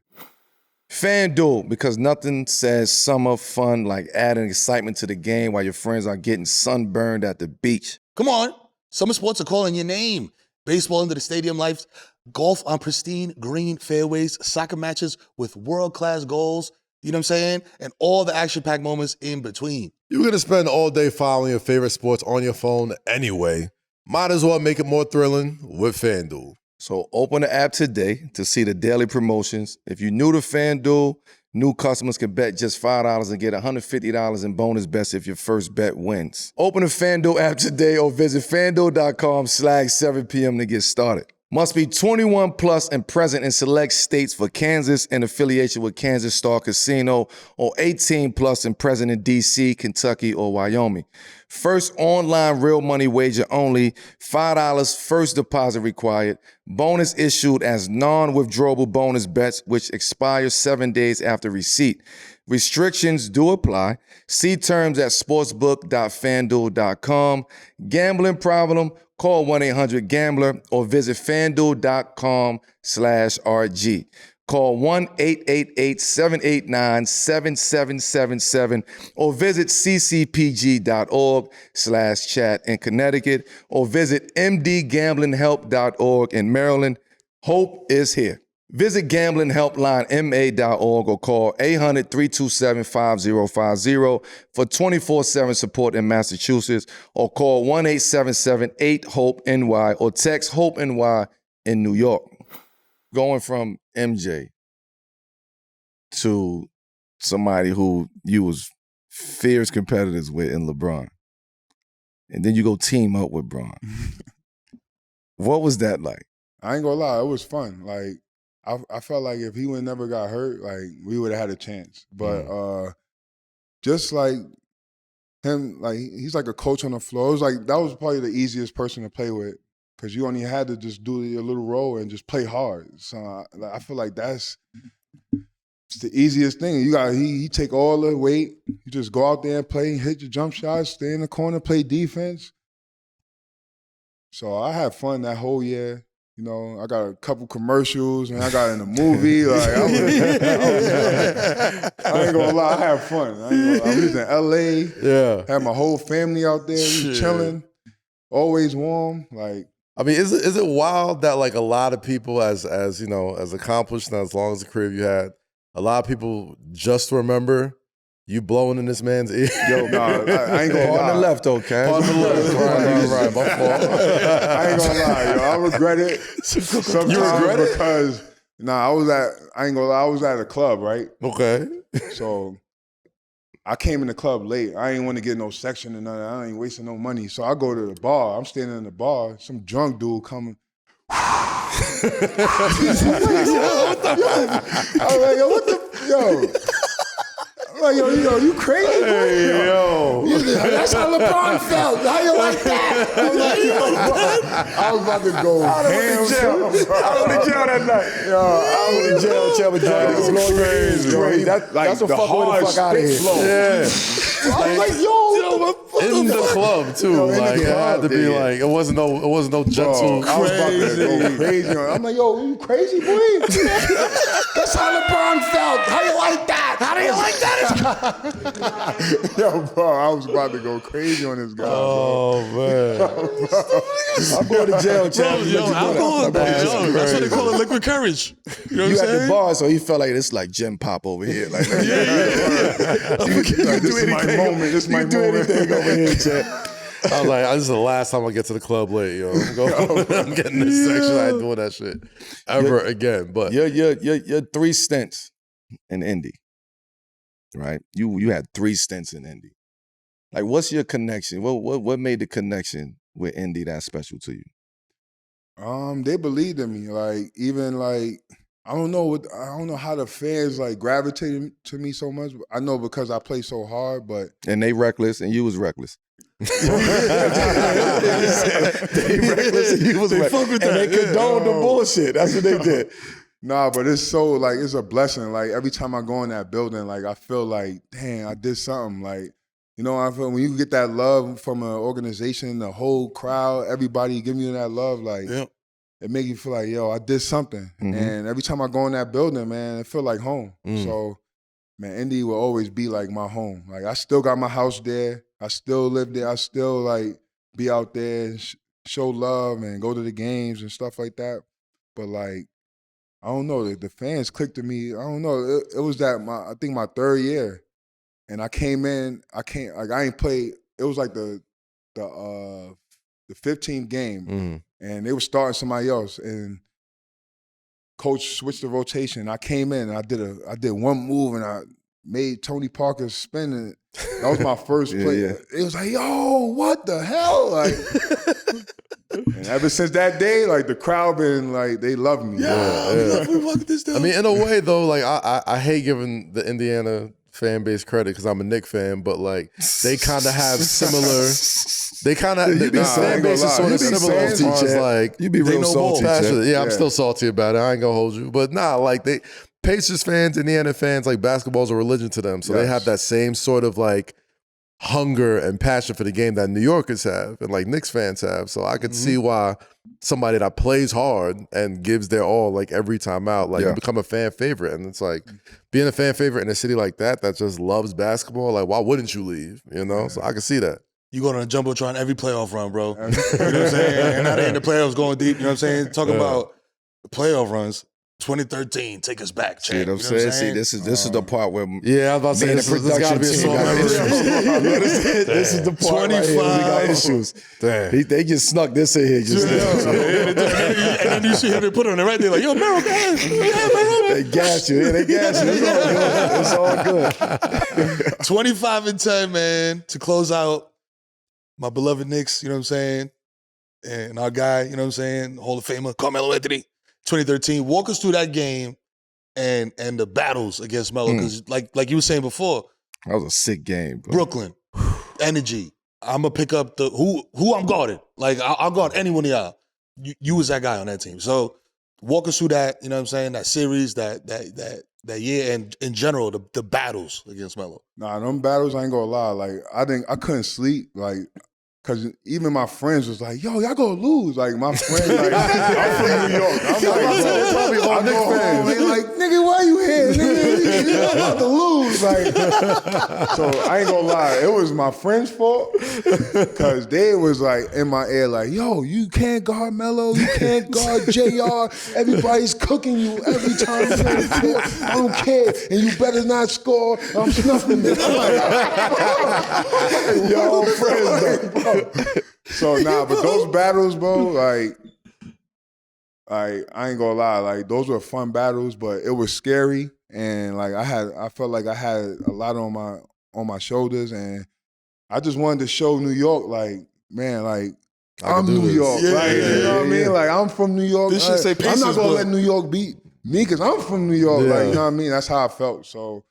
FanDuel, because nothing says summer fun like adding excitement to the game while your friends are getting sunburned at the beach. Come on. Summer sports are calling your name. Baseball under the stadium lights, golf on pristine green fairways, soccer matches with world-class goals, you know what I'm saying? And all the action-packed moments in between. You're going to spend all day following your favorite sports on your phone anyway. Might as well make it more thrilling with FanDuel. So open the app today to see the daily promotions. If you're new to FanDuel, new customers can bet just $5 and get $150 in bonus bets if your first bet wins. Open the FanDuel app today or visit FanDuel.com/7 p.m. to get started. Must be 21 plus and present in select states for Kansas and affiliation with Kansas Star Casino, or 18 plus and present in D.C., Kentucky, or Wyoming. First online real money wager only, $5 first deposit required. Bonus issued as non-withdrawable bonus bets, which expire 7 days after receipt. Restrictions do apply. See terms at sportsbook.fanduel.com. Gambling problem? Call 1-800-GAMBLER or visit fanduel.com/RG. Call 1-888-789-7777 or visit ccpg.org/chat in Connecticut or visit mdgamblinghelp.org in Maryland. Hope is here. Visit gamblinghelplinema.org or call 800-327-5050 for 24/7 support in Massachusetts, or call 1-877-8-HOPE-NY or text HOPE-NY in New York. Going from MJ to somebody who you was fierce competitors with in LeBron, and then you go team up with Bron. What was that like? I ain't gonna lie, it was fun. Like, I felt like if he would never got hurt, like, we would have had a chance. But just like him, like, he's like a coach on the floor. It was like, that was probably the easiest person to play with, because you only had to just do your little role and just play hard. So I feel like that's the easiest thing. He take all the weight. You just go out there and play, hit your jump shots, stay in the corner, play defense. So I had fun that whole year. You know, I got a couple commercials, and I got in a movie. Like, I ain't gonna lie, I had fun. I was in LA. Yeah. Had my whole family out there. We was chilling. Always warm. Like, I mean, is it wild that, like, a lot of people, as you know, as accomplished and as long as the career you had, a lot of people just remember you blowing in this man's ear? Yo, nah, I ain't gonna lie. On the left, okay. On the left, right, my fault. I ain't gonna lie, yo. I regret it sometimes. You regret it? Because, I was at a club, right? Okay. So I came in the club late. I ain't want to get no section and nothing. I ain't wasting no money. So I go to the bar. I'm standing in the bar. Some drunk dude coming. I was like, yo, what the, yo. Like, yo, you crazy, boy? Yo. That's how LeBron felt. How you like that? I'm like, yo, I was about to go ham. I went to jail that night. Yo, I I went to jail with crazy. That's Like what the fuck with hard the fuck out of here. spit flow. Yeah. I was like, yo, In the club too. Yo, in the Like it had to club, be yeah. like it wasn't no gentle. Bro, I was about to go crazy. I'm like, yo, you crazy, boy? That's how LeBron felt. How you like that? How do you like that? Yo, bro, I was about to go crazy on this guy. Oh man. I'm going to jail, champ. Yo, alcohol, that's what they call it, liquid courage. You know what You I'm at the saying? bar, so he felt like it's like gym pop over here. Like, Like, this is my moment. This is my moment. over here, champ. I was like, this is the last time I get to the club late, yo. I'm getting this section. I ain't doing that shit ever again. But Your 3 stints in Indy, right? You had 3 stints in Indy. Like, what's your connection? What made the connection with Indy that special to you? They believed in me. Like, even like, I don't know how the fans like gravitated to me so much. I know because I play so hard, but And they reckless, and you was reckless. they reckless and you was They fuck with that. And they condoned the bullshit. That's what they did. nah, but it's so like it's a blessing. Like every time I go in that building, like I feel like, dang, I did something. Like, you know, I feel when you get that love from an organization, the whole crowd, everybody giving you that love, like it make you feel like, yo, I did something. Mhm. And every time I go in that building, man, it feel like home. So, man, Indy will always be like my home. Like I still got my house there. I still live there. I still like be out there and show love and go to the games and stuff like that. But like, I don't know, the fans clicked to me. I don't know. It was that I think my 3rd year. And I came in, I ain't played, it was like the 15th game. And they were starting somebody else. And coach switched the rotation. I came in and I did one move and I made Tony Parker spin it. That was my first play. Yeah. It was like, yo, what the hell? Like, and ever since that day, like the crowd been like, they love me. I mean, in a way though, like I hate giving the Indiana fan base credit because I'm a Knicks fan, but like they kind of have similar. They kind of the fan base is sort of similar as far as like You be they real know salty, ball. Chad. Yeah, I'm still salty about it. I ain't gonna hold you, but nah, like they Pacers fans, Indiana fans, like basketball's a religion to them, so they have that same sort of like hunger and passion for the game that New Yorkers have and like Knicks fans have. So I could see why somebody that plays hard and gives their all like every time out, like you become a fan favorite. And it's like being a fan favorite in a city like that just loves basketball, like why wouldn't you leave? You know? So I can see that. You going on a Jumbotron every playoff run, bro. You know what I'm saying? And now they in the playoffs going deep, you know what I'm saying? Talking about the playoff runs. 2013, take us back, champ. See what I'm You know saying? what See, this is the part where Yeah, I was about to say this got to be a song. This is the part right here where we got issues. They just snuck this in here. Just and then you see how they put it on the right there, like, yo, Melo, they gas you. Yeah, they gas you. It's all good. It's all good. 25-10, man, to close out my beloved Knicks, you know what I'm saying? And our guy, you know what I'm saying? Hall of Famer, Carmelo Anthony, 2013. Walk us through that game and the battles against Melo. Because like you were saying before, That was a sick game, bro. Brooklyn, energy. I'm going to pick up the who I'm guarding. Like, I'll guard any one of y'all. You was that guy on that team. So walk us through that, you know what I'm saying, that series, that year, and in general, the battles against Melo. Nah, them battles, I ain't gonna lie. Like, I think I couldn't sleep. Like, cause even my friends was like, yo, y'all gonna lose. Like, my friends, like, I'm from New York. I'm like, bro, I go home. They like, nigga, why you here? Nigga, you're about to lose. Like, so I ain't gonna lie. It was my friends' fault. Cause they was like in my ear, like, yo, you can't guard Melo. You can't guard JR. Everybody's cooking you every time you play the court. I don't care. And you better not score. I'm snuffing it. I'm like, yo, friends, bro. So nah, but those battles, bro, like I ain't gonna lie, like those were fun battles, but it was scary, and like I felt like I had a lot on my shoulders, and I just wanted to show New York, like, man, like I'm New York, you know what I mean? Like I'm from New York. This shit say I'm not Pacers, gonna but- let New York beat me because I'm from New York, like, you know what I mean? That's how I felt. So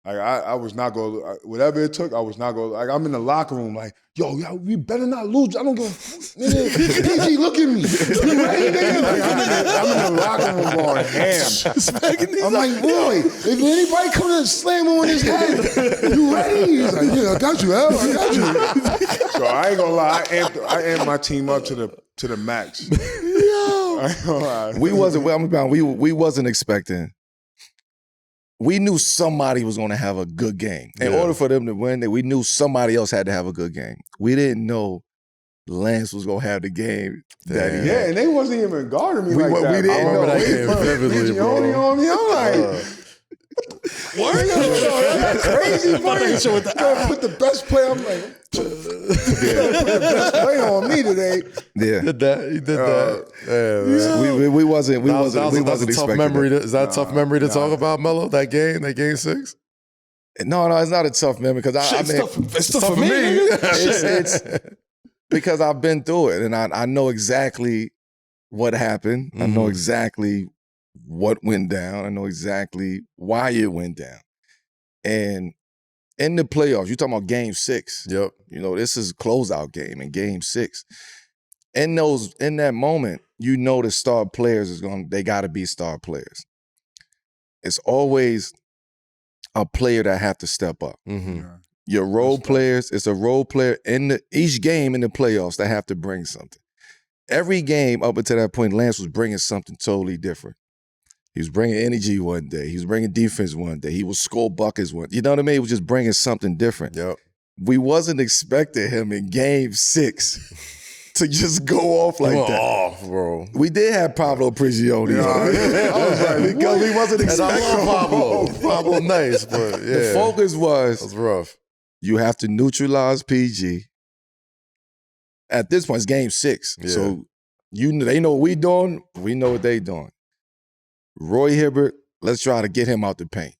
Like I was not going. Whatever it took, I was not going. Like I'm in the locker room, like yo, we better not lose. I don't go. Nigga, PG, look at me. You ready, nigga? Like, I'm in the locker room going ham. I'm like, Roy, if anybody come and slam him on his head, you ready? He's like, yeah, I got you, Al. I got you. So I ain't gonna lie. I amped my team up to the max. I ain't gonna lie. We wasn't expecting. We knew somebody was going to have a good game. In order for them to win, we knew somebody else had to have a good game. We didn't know Lance was going to have the game that he had. Yeah, and they wasn't even guarding me like that. We didn't know that game vividly, bro. You know what I mean? I'm like, what? That's crazy, bro. Put the best play. I'm like, put the best play on me today. Yeah, He did that. Yeah, we wasn't tough expecting memory. that. Is that a tough memory to talk about, Melo? That game 6? No, it's not a tough memory because It's tough for me. It's because I've been through it and I know exactly what happened. I know exactly what went down. I know exactly why it went down. And in the playoffs, you're talking about game 6. Yep. You know, this is a closeout game in game 6. In that moment, you know the star players they gotta be star players. It's always a player that have to step up. Mm-hmm. Your role players, it's a role player in each game in the playoffs that have to bring something. Every game up until that point, Lance was bringing something totally different. He was bringing energy one day. He was bringing defense one day. He would score buckets one. You know what I mean? He was just bringing something different. Yep. We wasn't expecting him in game 6 to just go off like that. Off, bro. We did have Pablo Prigioni. I was like, because we wasn't And I expecting love Pablo. Pablo nice, but yeah. The focus That was was rough. you have to neutralize PG. At this point, it's game 6. Yeah. So they know what we doing. We know what they doing. Roy Hibbert, let's try to get him out the paint.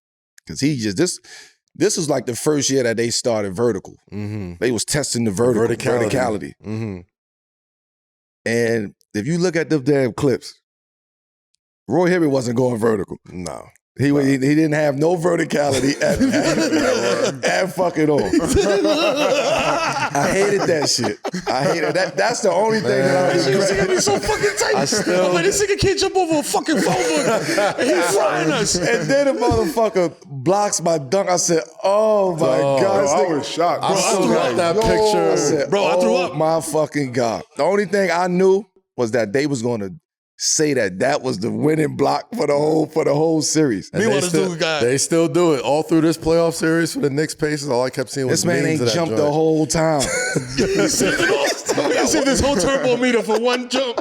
Because this was like the first year that they started vertical. Mm-hmm. They was testing the verticality. Mm-hmm. And if you look at the damn clips, Roy Hibbert wasn't going vertical. No. He didn't have no verticality at fucking all. I hated that shit. I hated that. That's the only thing that I was This nigga be so fucking tight. I'm like, this nigga can't jump over a fucking phone book. And he's frying us. And then the motherfucker blocks my dunk. I said, oh my God. This I nigga- was shocked. I still got that picture. I said, Bro, I threw up. my fucking God. The only thing I knew was that they was going to say that was the winning block for the whole series. And Meanwhile, this dude got. they still do it all through this playoff series for the Knicks Pacers. All I kept seeing was This man memes ain't of that jumped joint. the whole time. He said this whole turbo meter for one jump.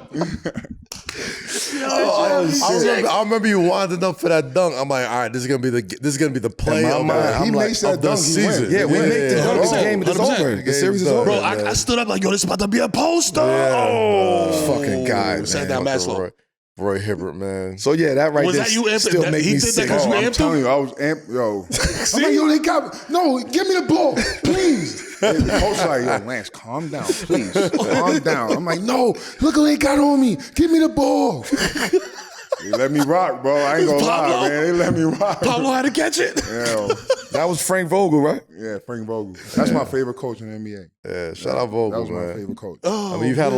I remember you winding up for that dunk. I'm like, all right, this is gonna be the play In my of, mind, he I'm makes like, that of the dunk, he wins. season. yeah, we make the dunk. This game is 100%. over. The series is done. over. Bro, I stood up like, yo, this about to be a poster. Oh, Fucking guy, Sat man. down mad slow. Roy Hibbert, man. So yeah, that right Was there that you amped still it? make He me did that sick. 'cause you I'm amped telling him? you, I was amped, yo. I'm like, yo, give me the ball, please. And the coach like, yo, Lance, calm down, please. Calm down. I'm like, no, look what they got on me. Give me the ball. They let me rock, bro. I ain't gonna Pablo? lie, man. They let me rock. Pablo had to catch it. Yeah, That was Frank Vogel, right? yeah, Frank Vogel. That's my favorite coach in the NBA. Yeah, shout out That Vogel, was my man. favorite coach. I mean, you have a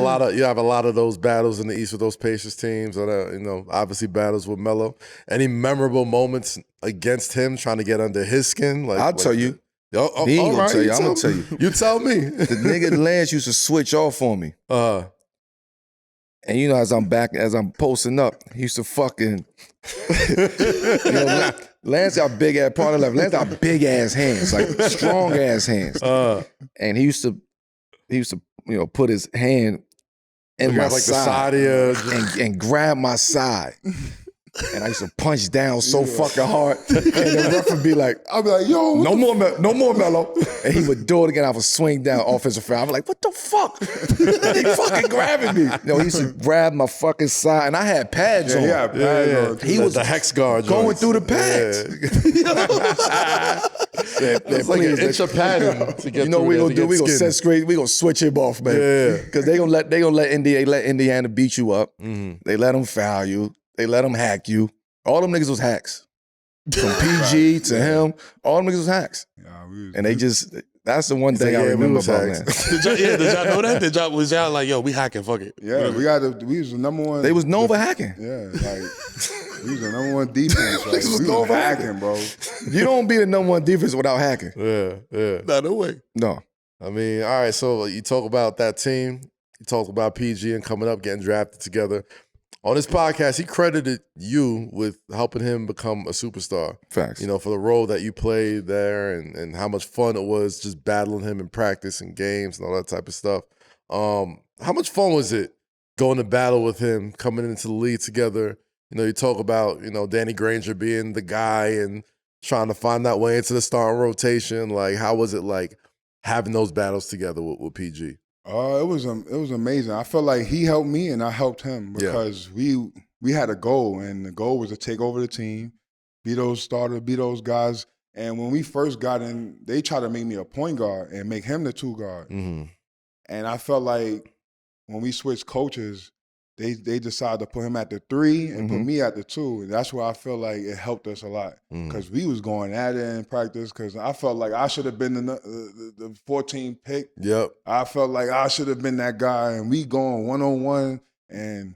lot of those battles in the East with those Pacers teams, or obviously battles with Melo. Any memorable moments against him, trying to get under his skin? I'll tell you. He He ain't gonna tell you. I'm gonna tell you. You tell me. The nigga Lance used to switch off on me. And you know, as I'm posting up, he used to fucking Lance got big ass partner left. Lance got big ass hands, like strong ass hands. And he used to put his hand in my like the side of your and grab my side. And I used to punch down so fucking hard. And the ref would be like, I'll be like, yo, no more Melo. And he would do it again. I would swing down offensive foul. I'm like, what the fuck? He fucking grabbing me. He used to grab my fucking side. And I had pads on. yeah, pads on. He was the hex guard going joints. through the pads. It's like an inch of padding to get You know what we gonna do? We gonna skin. set straight. We gonna switch him off, man. Yeah. Because they gonna let Indiana beat you up. They let them foul you. They let them hack you. All them niggas was hacks. from PG to him, all them niggas was hacks. Yeah, we was, And they just, that's the one thing I remember about Lance. Did y'all know that? Was y'all like, yo, we hacking, fuck it? Yeah, we was the number one. They was known for hacking. Yeah, like we was the number one defense. Like, was we known was for hacking, bro. You don't be the number one defense without hacking. Yeah. No way. No. I mean, all right, so you talk about that team. You talked about PG and coming up, getting drafted together. On this podcast, he credited you with helping him become a superstar. Facts. You know, for the role that you played there and how much fun it was just battling him in practice and games and all that type of stuff. How much fun was it going to battle with him, coming into the league together? You know, you talk about, you know, Danny Granger being the guy and trying to find that way into the starting rotation. Like, how was it like having those battles together with PG? It was amazing. I felt like he helped me and I helped him because we had a goal, and the goal was to take over the team, be those starters, be those guys. And when we first got in, they tried to make me a point guard and make him the two guard. Mm-hmm. And I felt like when we switched coaches, they decided to put him at the 3 and put me at the 2. And that's where I feel like it helped us a lot because we was going at it in practice because I felt like I should have been the 14th pick. Yep. I felt like I should have been that guy, and we going one-on-one and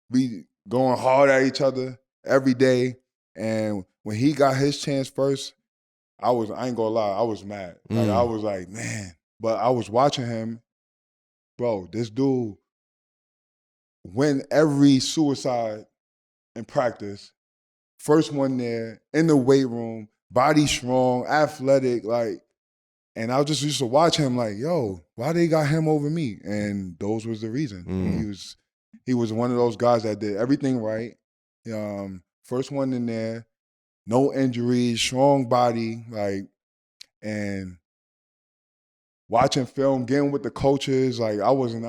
we going hard at each other every day. And when he got his chance first, I ain't gonna lie, I was mad. Like, I was like, man. But I was watching him, bro, this dude win every suicide in practice. First one there, in the weight room, body strong, athletic, like, and I just used to watch him like, yo, why they got him over me? And those was the reason. He was one of those guys that did everything right. First one in there, no injuries, strong body, like, and watching film, getting with the coaches, like I wasn't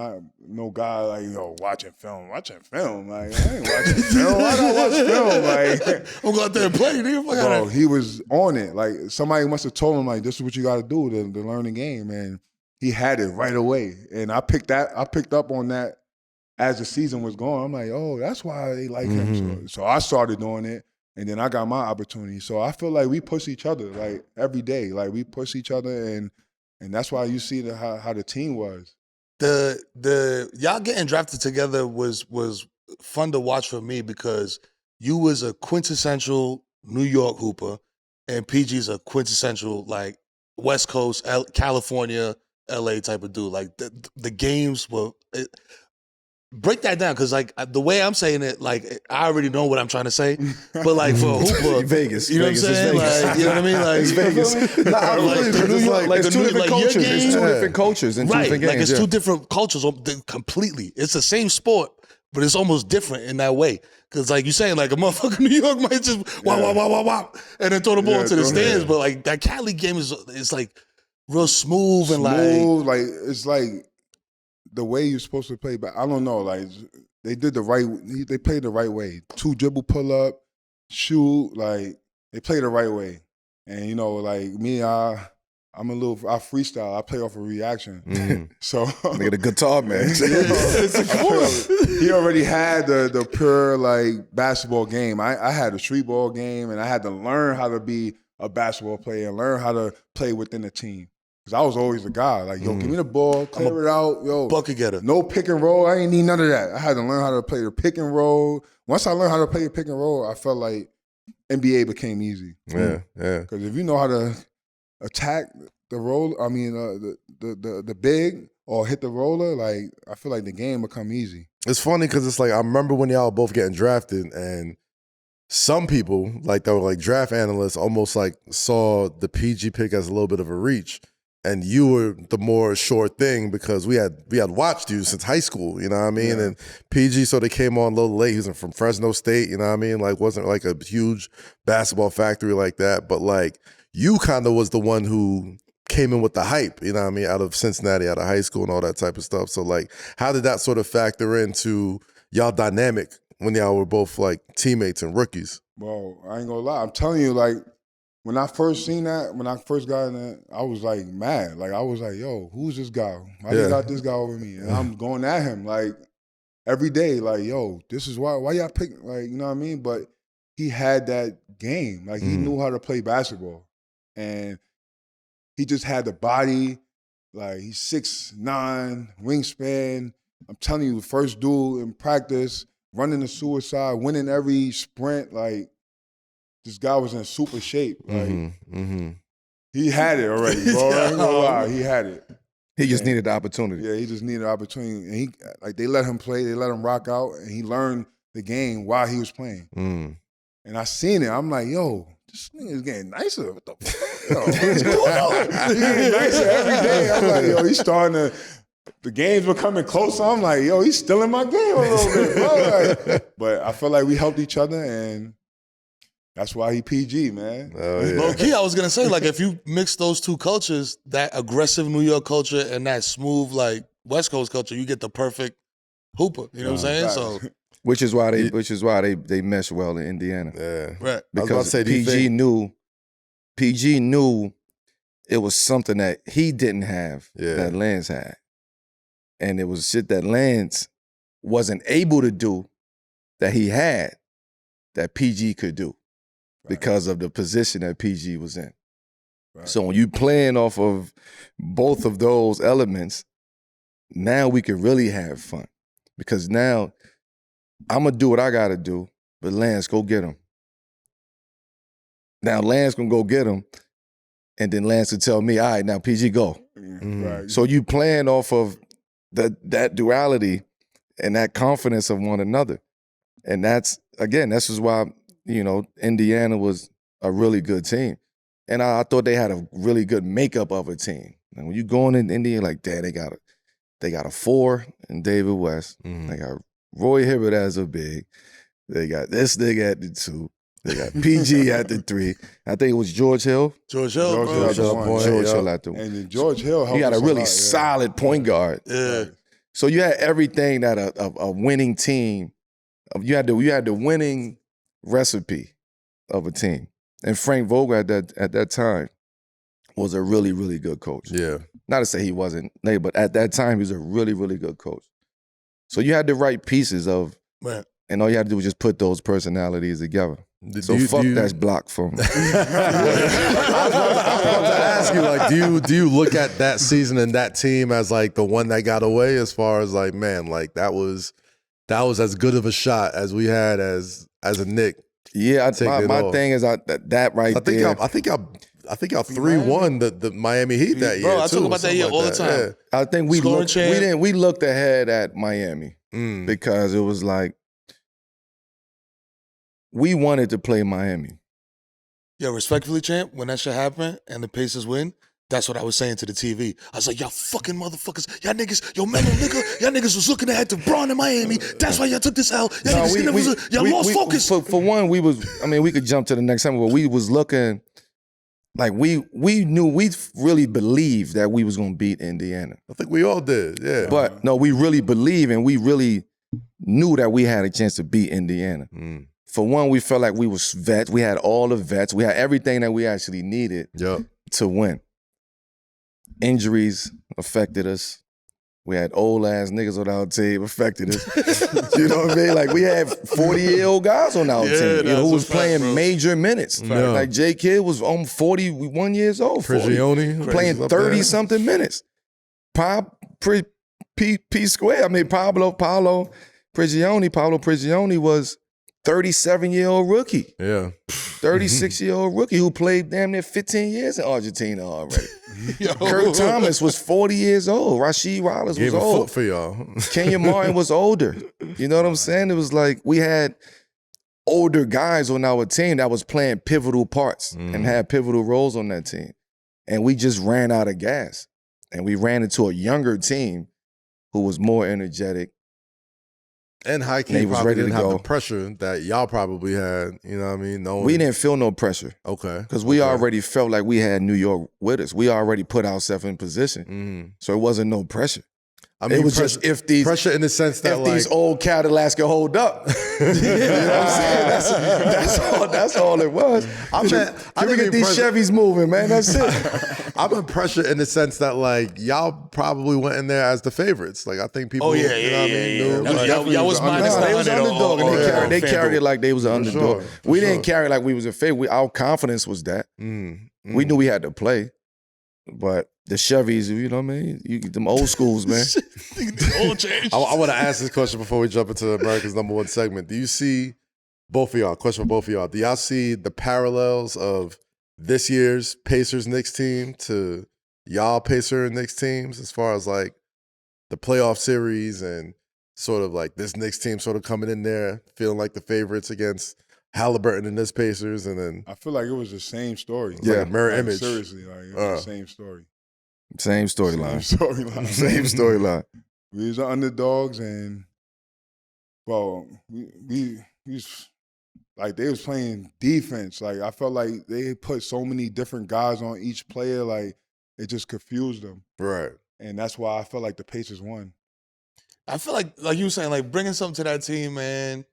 no guy like, yo, watching film. Like, I ain't watching film. I don't watch film. Like, I'm go out there and play, nigga. Bro, he was on it. Like, somebody must have told him, like, this is what you got to do to learn the game. And he had it right away. And I picked up on that as the season was going. I'm like, oh, that's why they like him. So I started doing it. And then I got my opportunity. So I feel like we push each other, like, every day. Like, we push each other, and that's why you see how the team was. The y'all getting drafted together was fun to watch for me because you was a quintessential New York hooper, and PG's a quintessential like West Coast, California, LA type of dude. Like the games were. Break that down, because like the way I'm saying it, like I already know what I'm trying to say, but like for a hooper, Vegas, you know Vegas, what I'm saying? Like, you know what I mean? Like it's Vegas. It's two different cultures. It's two different cultures and two different games. Like it's two different cultures completely. It's the same sport, but it's almost different in that way. Because like you saying, like a motherfucker New York might just wow, and then throw the ball into the stands, but like that Cali game is like real smooth and like it's like the way you're supposed to play, but I don't know. Like they played the right way. 2 dribble pull up, shoot. Like they played the right way. And you know, like me, I freestyle. I play off a reaction. So nigga, the guitar man. He already had the pure like basketball game. I had a street ball game, and I had to learn how to be a basketball player and learn how to play within a team. Because I was always the guy. Like, yo, give me the ball, clear it out. Yo, bucket getter. No pick and roll. I ain't need none of that. I had to learn how to play the pick and roll. Once I learned how to play the pick and roll, I felt like NBA became easy. Yeah. Because if you know how to attack the roll, the big or hit the roller, like I feel like the game become easy. It's funny because it's like I remember when y'all both getting drafted, and some people like that were like draft analysts almost like saw the PG pick as a little bit of a reach. And you were the more sure thing because we had watched you since high school, you know what I mean? Yeah. And PG sort of came on a little late. He was from Fresno State, you know what I mean? Like wasn't like a huge basketball factory like that. But like you kind of was the one who came in with the hype, you know what I mean, out of Cincinnati, out of high school and all that type of stuff. So like how did that sort of factor into y'all dynamic when y'all were both like teammates and rookies? Well, I ain't gonna lie. I'm telling you, like, when I first seen that, when I first got in it, I was like mad. Like I was like, yo, who's this guy? Why they got this guy over me? And I'm going at him like every day, like, yo, this is why y'all pick, like, you know what I mean? But he had that game. Like, he knew how to play basketball. And he just had the body. Like, he's 6'9", wingspan. I'm telling you, the first duel in practice, running the suicide, winning every sprint. Like, this guy was in super shape. Like, he had it already, bro. I ain't gonna lie, he had it. He just needed the opportunity. Yeah, he just needed an opportunity. And they let him play, they let him rock out, and he learned the game while he was playing. And I seen it. I'm like, yo, this nigga's getting nicer. What the fuck? Yo, what's going on? He's getting nicer every day. I'm like, yo, he's starting to, the games were coming closer. I'm like, yo, he's still in my game a little bit, bro. Like, but I feel like we helped each other, and that's why he PG, man. Low key, I was gonna say, like, if you mix those two cultures, that aggressive New York culture and that smooth, like, West Coast culture, you get the perfect hooper. You know what I'm saying? So, which is why they mesh well in Indiana. Yeah, right. Because PG knew it was something that he didn't have that Lance had, and it was shit that Lance wasn't able to do that he had that PG could do. Because of the position that PG was in. Right. So when you playing off of both of those elements, now we can really have fun. Because now I'm going to do what I got to do, but Lance, go get him. Now Lance going to go get him, and then Lance will tell me, all right, now PG, go. Right. So you playing off of that duality and that confidence of one another. And that's just why, you know, Indiana was a really good team. And I thought they had a really good makeup of a team. And when you go in Indiana, like, damn, they got a 4 in David West. They got Roy Hibbert as a big. They got this nigga at the 2. They got PG at the 3. I think it was George Hill. George Hill at the 1. And George Hill helped. You got a us really lot, solid point guard. Yeah. So you had everything that a winning team, you had the winning recipe of a team. And Frank Vogel at that time was a really, really good coach. Yeah. Not to say he wasn't, but at that time he was a really, really good coach. So you had the right pieces of, and all you had to do was just put those personalities together. That's blocked from. I was about to ask you, like, do you look at that season and that team as like the one that got away, as far as like, man, like that was as good of a shot as we had as a Knick. Yeah, my thing is that right there. I think y'all 3-1 the Miami Heat that year. Bro, I talk about that year all the time. Yeah. I think we looked ahead at Miami because it was like we wanted to play Miami. Yeah, respectfully, champ, when that shit happened and the Pacers win, that's what I was saying to the TV. I was like, y'all fucking motherfuckers, y'all niggas, yo, Melo, nigga, y'all niggas was looking ahead to LeBron in Miami. That's why y'all took this L. Y'all lost focus. For one, we could jump to the next time, but we was looking like we knew, we really believed that we was going to beat Indiana. I think we all did, yeah. But no, we really believe and we really knew that we had a chance to beat Indiana. For one, we felt like we was vets. We had all the vets. We had everything that we actually needed to win. Injuries affected us. We had old ass niggas on our team affected us. You know what I mean? Like we had 40-year-old guys on our team, who was playing major minutes. Like J Kidd was on 41 years old. Prigioni playing 30-something minutes. P Square. I mean Pablo Prigioni was 37-year-old rookie. Yeah. 36-year-old rookie who played damn near 15 years in Argentina already. Kurt Thomas was 40 years old. Rasheed Wallace was old. Foot for y'all. Kenya Martin was older. You know what I'm saying? It was like we had older guys on our team that was playing pivotal parts and had pivotal roles on that team. And we just ran out of gas. And we ran into a younger team who was more energetic. And high-key probably didn't have the pressure that y'all probably had, you know what I mean? We didn't feel no pressure. Okay. Because we already felt like we had New York with us. We already put ourselves in position. So it wasn't no pressure. I mean, it was just if these pressure in the sense that if these old Cadillacs can hold up. You know what I'm saying? That's all it was. Can we get these Chevys moving, man? That's it. I'm in pressure in the sense that like y'all probably went in there as the favorites. Like I think people. Yeah. Y'all was minus They was an underdog, and they carried it like they was an underdog. We didn't carry it like we was a favorite. Our confidence was that. We knew we had to play, but the Chevys, you know what I mean? Them old schools, man. Old change. I want to ask this question before we jump into America's #1 segment. Do you see both of y'all? Question for both of y'all. Do y'all see the parallels of this year's Pacers Knicks team to y'all Pacer and Knicks teams as far as like the playoff series and sort of like this Knicks team sort of coming in there feeling like the favorites against Halliburton and this Pacers, and then I feel like it was the same story. like a mirror image. Seriously, like it was the same story. Same storyline. Same storyline. We was the underdogs, and well, we was, like they was playing defense. Like I felt like they put so many different guys on each player, like it just confused them. right. And that's why I felt like the Pacers won. I feel like you were saying, like bringing something to that team, man.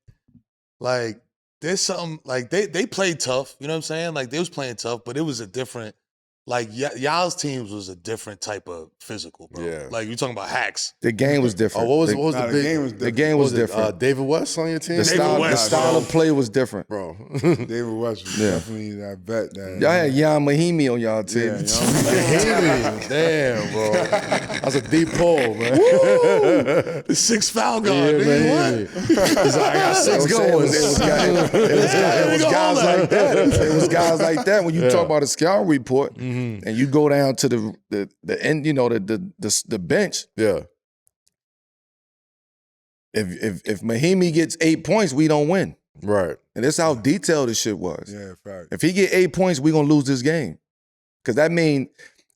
Like there's something like they played tough. You know what I'm saying? Like they was playing tough, but it was a different. Like y'all's teams was a different type of physical, bro. Yeah. Like you're talking about hacks. The game was different. Oh, what was the big? game was different. The game was different. David West on your team. The style of play was different. bro. David West was definitely that vet. Y'all had Jan Mahimi on y'all team. Yeah, you know? Damn, bro. That's a deep pull, man. The 6 foul guard. Yeah, man. He's like, I got 6 goals. It was guys like that. It was guys like that. When you talk about a scouting report and you go down to the end, you know, the bench. Yeah. If Mahimi gets 8 points, we don't win. Right. And that's how detailed this shit was. Yeah, fact. If he get 8 points, we gonna lose this game. Cause that mean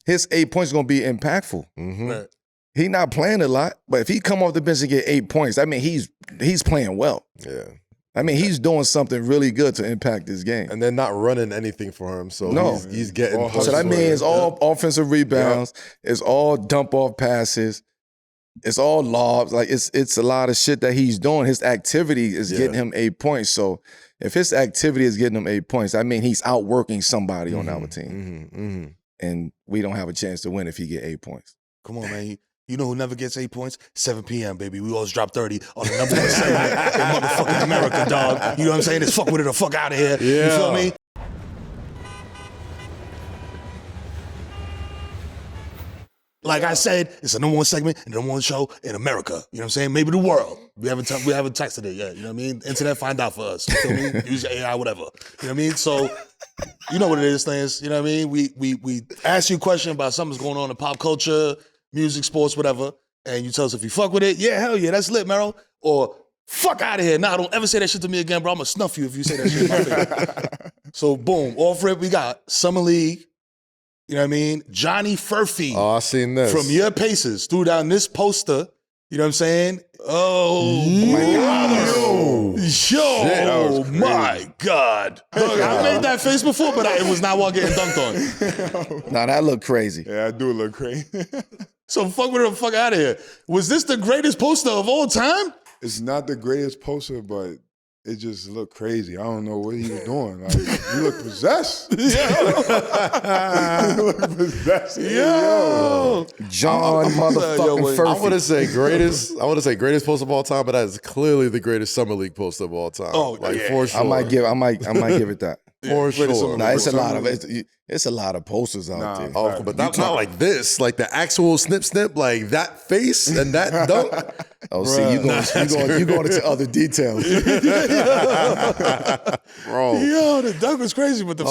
his 8 points gonna be impactful. Right. He not playing a lot, but if he come off the bench and get 8 points, that mean he's playing well. Yeah. I mean, he's doing something really good to impact this game. And they're not running anything for him, so No. he's getting. All So that means it's all offensive rebounds, it's all dump off passes, it's all lobs. Like it's a lot of shit that he's doing. His activity is getting him 8 points. So if his activity is getting him 8 points, I mean he's outworking somebody on our team. And we don't have a chance to win if he get 8 points. Come on, man. You know who never gets 8 points? 7 p.m., baby. We always drop 30 on the #1 segment in motherfucking America, dog. You know what I'm saying? It's fuck with it or fuck out of here. Yeah. You feel me? Like I said, it's the #1 segment and the #1 show in America. You know what I'm saying? Maybe the world. We haven't texted it yet. You know what I mean? Internet, find out for us. You feel me? Use your AI, whatever. You know what I mean? So, you know what it is, Lance. You know what I mean? We ask you a question about something that's going on in pop culture, music, sports, whatever, and you tell us if you fuck with it. Yeah, hell yeah, that's lit, Mero. Or fuck out of here. Nah, don't ever say that shit to me again, bro. I'm gonna snuff you if you say that shit. So boom, off rip, we got Summer League. You know what I mean? Johnny Furphy Oh, I seen this. from your Pacers threw down this poster. You know what I'm saying? Oh my God. Yo, my God. Look, I made that face before, but it was not while getting dunked on. Now that look crazy. Yeah, I do look crazy. So fuck with it or fuck out of here. Was this the greatest poster of all time? It's not the greatest poster, but it just looked crazy. I don't know what he was doing. Like, he looked possessed. He looked possessed. Yo. John motherfucking Furphy. I want to say greatest poster of all time, but that is clearly the greatest summer league poster of all time. Oh, like yeah. for sure. I might give it that. For sure. Nah, it's a lot of posters out there. Oh, but not like this. Like the actual snip, like that face and that dunk. Oh, see, you going into other details. Bro. Yo, the dunk was crazy, but the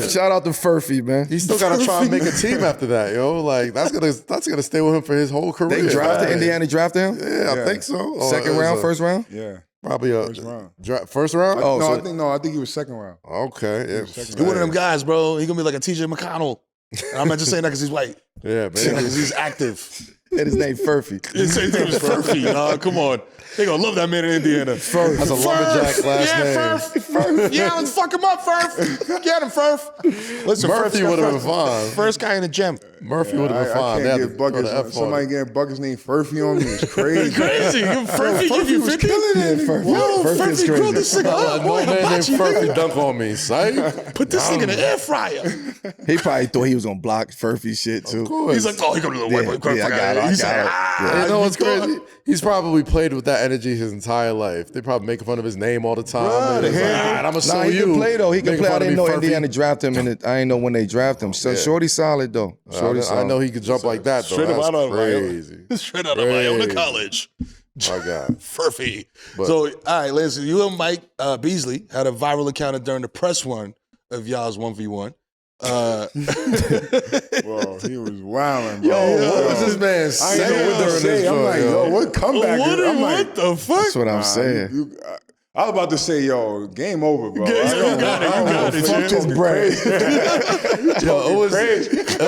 Shout out to Furphy, man. He still gotta try and make a team after that, yo. Like that's gonna stay with him for his whole career. They drafted Indiana drafted him? Yeah, I think so. Second round, first round? Yeah. Probably First round. First round? I think he was second round. Okay. Yeah. He's one of them guys, bro. He gonna be like a TJ McConnell. And I'm not just saying that because he's white. Yeah, Saying that man. because he's active. And his name Furphy. His name is Furphy. Come on. They gonna love that man in Indiana. That's a lumberjack last name. Furf. Yeah, let's fuck him up, Furf. Get him, Furf. Listen, Murphy would have been fine. First guy in the gym. Murphy would have been fine. I They had can't to get throw the buckets. F Somebody on it. getting buckets named Furfy on me is crazy. Crazy. Furfy give you 50? Furphy Grilled this nigga up. No Boy, man named hibachi, Furphy nigga. dunk on me, psych. Put this nigga in the air fryer. He probably thought he was gonna block Furphy shit too. He's like, oh, he got a little white boy. I got it. He said, You know what's crazy? He's probably played with that energy his entire life. They probably make fun of his name all the time. Bruh, And it's like, the all hair. right, I'm gonna Nah, show he you. can play though. He can Making play. I fun of didn't me, know Furphy. Indiana drafted him, and I didn't know when they drafted him. So Shorty solid though. Shorty I solid. know he could jump like that though. Straight up That's out of crazy. Straight out of Iona College. My God. Furphy. But- So, all right, listen, you and Mike Beasley had a viral encounter during the press run of y'all's 1v1. Bro, he was wilding, bro. What was this man I ain't know saying what to during say. this I'm joint, like, yo? yo, what comeback? I'm like, what the fuck? That's what I'm saying. I was about to say, yo, game over, bro. You got it, Fuck Jim. this bread. Yo, it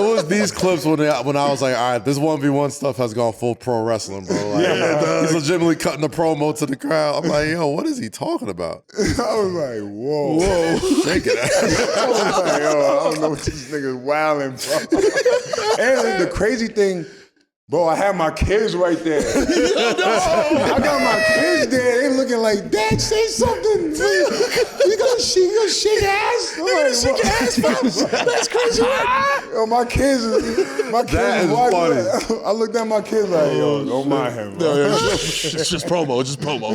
was these clips when I was like, all right, this 1v1 stuff has gone full pro wrestling, bro. Like, he's legitimately cutting the promo to the crowd. I'm like, yo, what is he talking about? I was like, whoa. Shaking it. I was like, yo, I don't know what this nigga's wilding, bro. And the crazy thing, bro, I had my kids right there. I got my kids there. They looking like, Dad, say something. You gonna shake ass? I'm like, shake ass, fam. That's crazy. Yo, my kids That was is watching. funny. I looked at my kids like, yo, don't mind him, bro. It's just promo. It's just promo.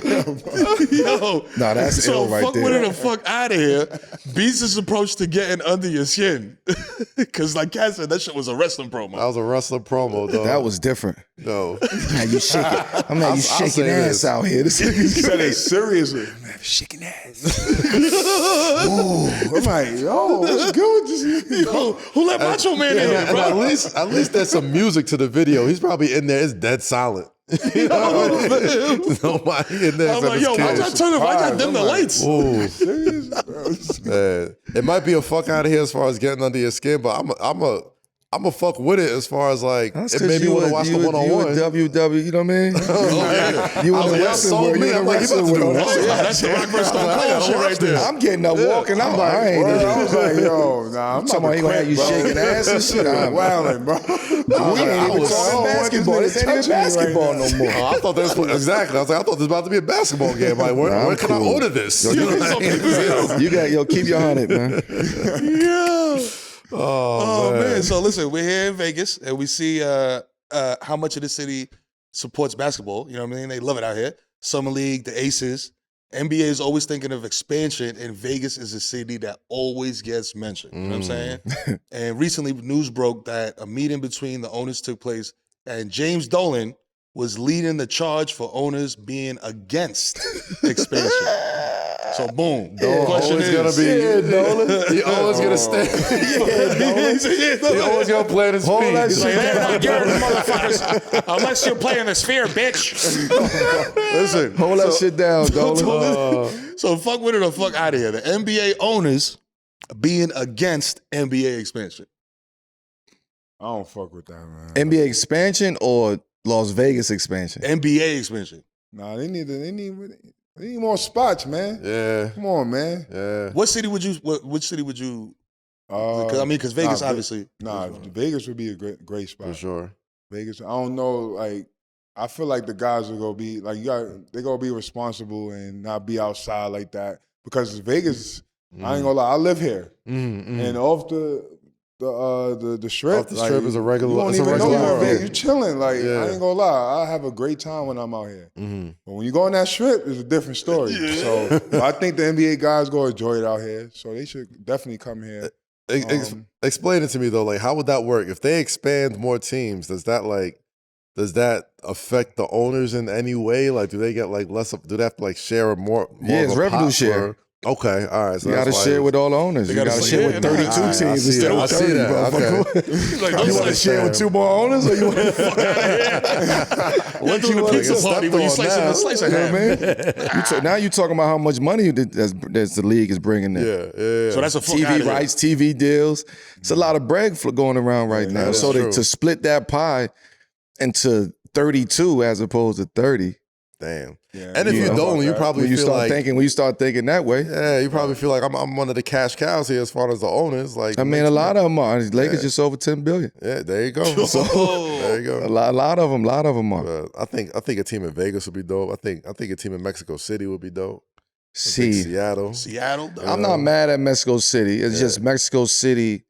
Yo. Nah, that's So ill right fuck there. with it the fuck out of here. Beats' approach to getting under your skin. Because like Kat said, that shit was a wrestling promo. That was a wrestling promo, though. That was different. no. Now you shaking. I'm not you I'll shaking say ass this. out here. This He nigga's said it seriously. shaking ass. Ooh, I'm like, yo, what's good with this nigga? Yo, who let Macho Man in here, And bro? at least there's some music to the video. He's probably in there. It's dead silent. You know? There's nobody in there. I'm like, yo, why y'all dim the lights? Ooh, Serious, bro? man. It might be a fuck out of here as far as getting under your skin, but I'm a fuck with it as far as like That's it 'cause made me you want to a- watch you the a- you a one-on-one. WW, you know what I mean? You I was in the like, y'all wrestling sold world. me. You in I'm the like, you about to wrestling do world. what? That's the Rock versus Stone Cold shit right there. I'm getting up walking. I'm like, I ain't. Bro, I was like, yo, nah, I'm talking about he gonna have you shaking ass and shit. I'm wilding, bro. We ain't even talking basketball. This ain't even basketball no more. Oh, I thought this was exactly. I was like, I thought this was about to be a basketball game. Like, where I'm can I cool. order this? You got keep your 100, man. Yeah. Oh, man. So listen, we're here in Vegas and we see how much of the city supports basketball. You know what I mean? They love it out here. Summer League, the Aces. NBA is always thinking of expansion, and Vegas is a city that always gets mentioned. You know what I'm saying? And recently, news broke that a meeting between the owners took place, and James Dolan was leading the charge for owners being against expansion. So boom. The question always is, gonna be. He always gonna stay. He always gonna play in his Hold that feet. shit. They're not yours, motherfuckers, unless you're playing the sphere, bitch. Listen, Hold that shit down, Dolan. so fuck with it or fuck out of here. The NBA owners being against NBA expansion. I don't fuck with that, man. NBA expansion or Las Vegas expansion? NBA expansion. Nah, they need more spots, man. Yeah, Come on, man. yeah. Which city would you? Because Vegas, nah, obviously. Nah, Vegas would be a great spot. For sure. Vegas, I don't know, like, I feel like the guys are gonna be like, they're gonna be responsible and not be outside like that because Vegas. I ain't gonna lie, I live here, and off the strip, Off the strip is a regular. You don't It's a even know regular you're in world. Vegas. You chilling, like Yeah. I ain't gonna lie, I have a great time when I'm out here. But when you go on that strip, it's a different story. So I think the NBA guys gonna enjoy it out here, so they should definitely come here. Explain it to me though. Like, how would that work if they expand more teams? Does that affect the owners in any way? Like, do they get like less? Do they have to like share more? Yeah, of it's a revenue pot share. Okay, all right. So You got to that's why share it- with all the owners. You gotta got to say, share yeah, with nah, 32 I teams see instead that. of I see 30, that. motherfucker. Like, You want to share with 2 more owners, or you want to fuck out of here? We're doing a pizza party where you slice a slice of You know ham. what I mean? Now you're talking about how much money that the league is bringing in. Yeah. So that's a fuck out of TV here. rights, TV deals. It's a lot of bread going around right now. that is So true. to split that pie into 32 as opposed to 30, damn. Yeah, And if you don't, you probably when you feel start like thinking, when you start thinking that way, yeah, you probably feel like I'm one of the cash cows here as far as the owners. Like, I mean, a lot of them are. Lakers just over 10 billion. yeah, there you go. So there you go. a lot of them are. I think a team in Vegas would be dope. I think a team in Mexico City would be dope. See, Seattle. I'm not mad at Mexico City. It's just Mexico City,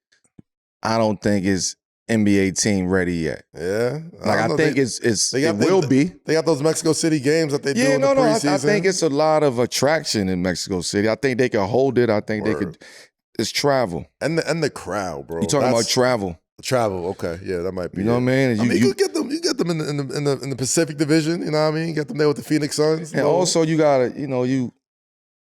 I don't think is NBA team ready yet. Yeah, Like I think it will be. They got those Mexico City games that they do Yeah, in the no. preseason. I think it's a lot of attraction in Mexico City. I think they can hold it. I think they could. It's travel. and the crowd, bro. You talking about travel? Travel? Okay, yeah, that might be. You know what I mean? You get them. You get them in the Pacific Division. You know what I mean? You get them there with the Phoenix Suns. And also, you gotta,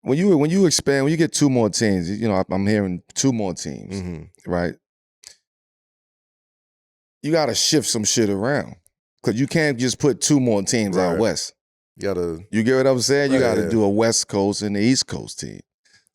when you expand, when you get two more teams, I'm hearing two more teams, right? You gotta shift some shit around because you can't just put two more teams out west. You get what I'm saying? You gotta do a West Coast and the East Coast team.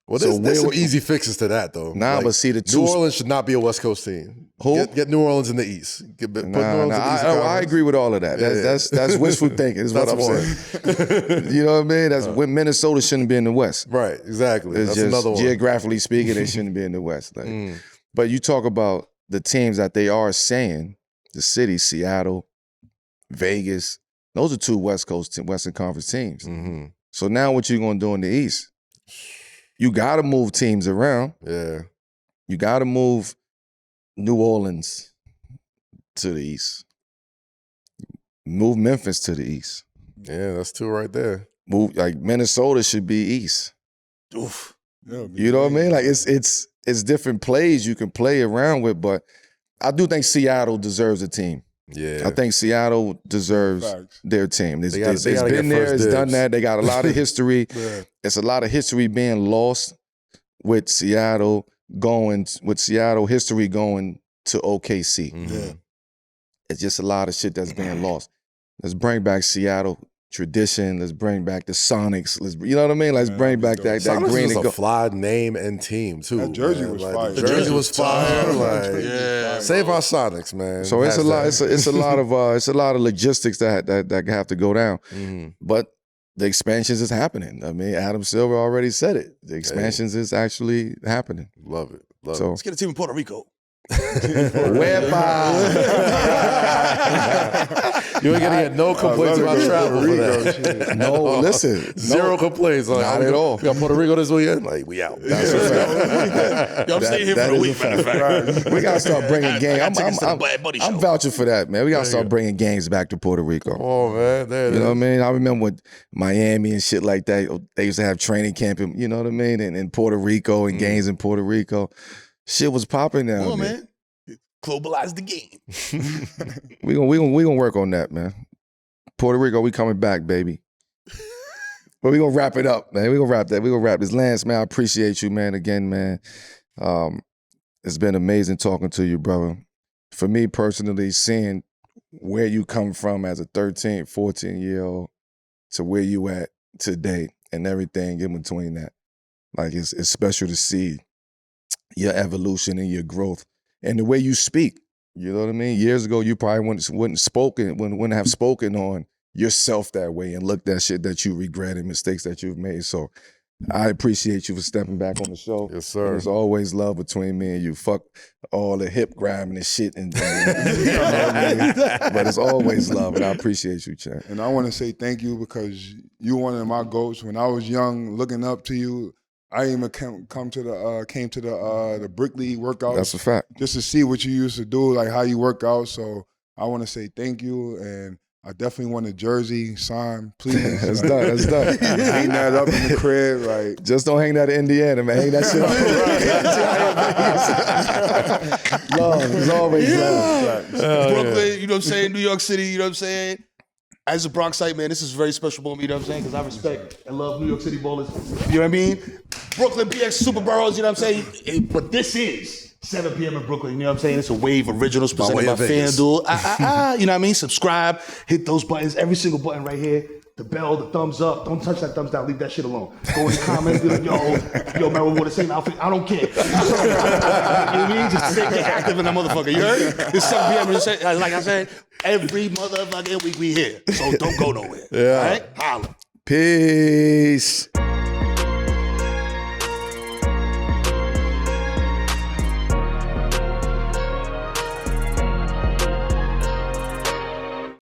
Well, there's some easy fixes to that, though. But see the two. New Orleans should not be a West Coast team. Who? Get New Orleans in the East. Put New Orleans in the East. I agree with all of that. That's wishful thinking. Is what I'm saying. You know what I mean? That's when Minnesota shouldn't be in the West. Right. Exactly. It's That's just another one. geographically speaking, they shouldn't be in the West. But you talk about the teams that they are saying, the city, Seattle, Vegas. Those are two West Coast, Western Conference teams. So now what you gonna do in the East? You got to move teams around. Yeah. You got to move New Orleans to the East. Move Memphis to the East. Yeah, that's two right there. Move like Minnesota should be East. Oof. You know what I mean? Like it's different plays you can play around with, but I do think Seattle deserves a team. Yeah. I think Seattle deserves their team. It's been there, it's done that. They got a lot of history. It's a lot of history being lost with Seattle history going to OKC. It's just a lot of shit that's being lost. Let's bring back Seattle tradition. Let's bring back the Sonics. You know what I mean? Let's bring back that green and was gold. a fly name and team too. That jersey was fire. The jersey was fire. Save our Sonics, man. So it's a lot. It's a lot of logistics that have to go down. But the expansions is happening. I mean, Adam Silver already said it. The expansions is actually happening. Love it. Let's get a team in Puerto Rico. You ain't gonna get no complaints about travel for that. No, listen. Zero complaints. Like, not at all. We got Puerto Rico this weekend. Like, we out. That's a fact. Yo, I'm staying here for a week, matter of fact. We gotta start bringing games. I'm vouching for that, man. We gotta start bringing games back to Puerto Rico. Oh man, you know what I mean? I remember with Miami and shit like that. They used to have training camp, you know what I mean, in Puerto Rico and games in Puerto Rico. Shit was popping now. Come on, man. Globalize the game. we gonna work on that, man. Puerto Rico, we coming back, baby. But we gonna wrap it up, man. We gonna wrap this. Lance, man, I appreciate you, man. Again, man. It's been amazing talking to you, brother. For me personally, seeing where you come from as a 13, 14-year-old to where you at today and everything in between that. Like it's special to see your evolution and your growth. And the way you speak, you know what I mean? Years ago, you probably wouldn't have spoken on yourself that way and looked at shit that you regret and mistakes that you've made. So I appreciate you for stepping back on the show. Yes, sir. And there's always love between me and you. Fuck all the hip grabbing and shit. But it's always love, and I appreciate you, Chad. And I want to say thank you because you one of my goats. When I was young, looking up to you, I even came to the Brickley workouts. That's a fact. Just to see what you used to do, like how you work out. So I want to say thank you, and I definitely want a jersey sign, please. That's done. Hang that up in the crib, like. Just don't hang that in Indiana, man. Hang that shit up. Love, there's always love. Brooklyn, you know what I'm saying? New York City, you know what I'm saying? As a Bronxite, man, this is a very special moment, you know what I'm saying? Because I respect and love New York City ballers. You know what I mean? Brooklyn, BX, Super Boroughs, you know what I'm saying? But this is 7 p.m. in Brooklyn, you know what I'm saying? It's a Wave Originals presented by FanDuel. You know what I mean? Subscribe, hit those buttons, every single button right here. The bell, the thumbs up. Don't touch that thumbs down. Leave that shit alone. Go in the comments, be like, yo, Melo wore the same outfit. I don't care. You know what I mean? Just get active in that motherfucker. You heard? It's 7 p.m. Like I said, Every motherfucking week we here. So don't go nowhere. Yeah. All right? Holla. Peace.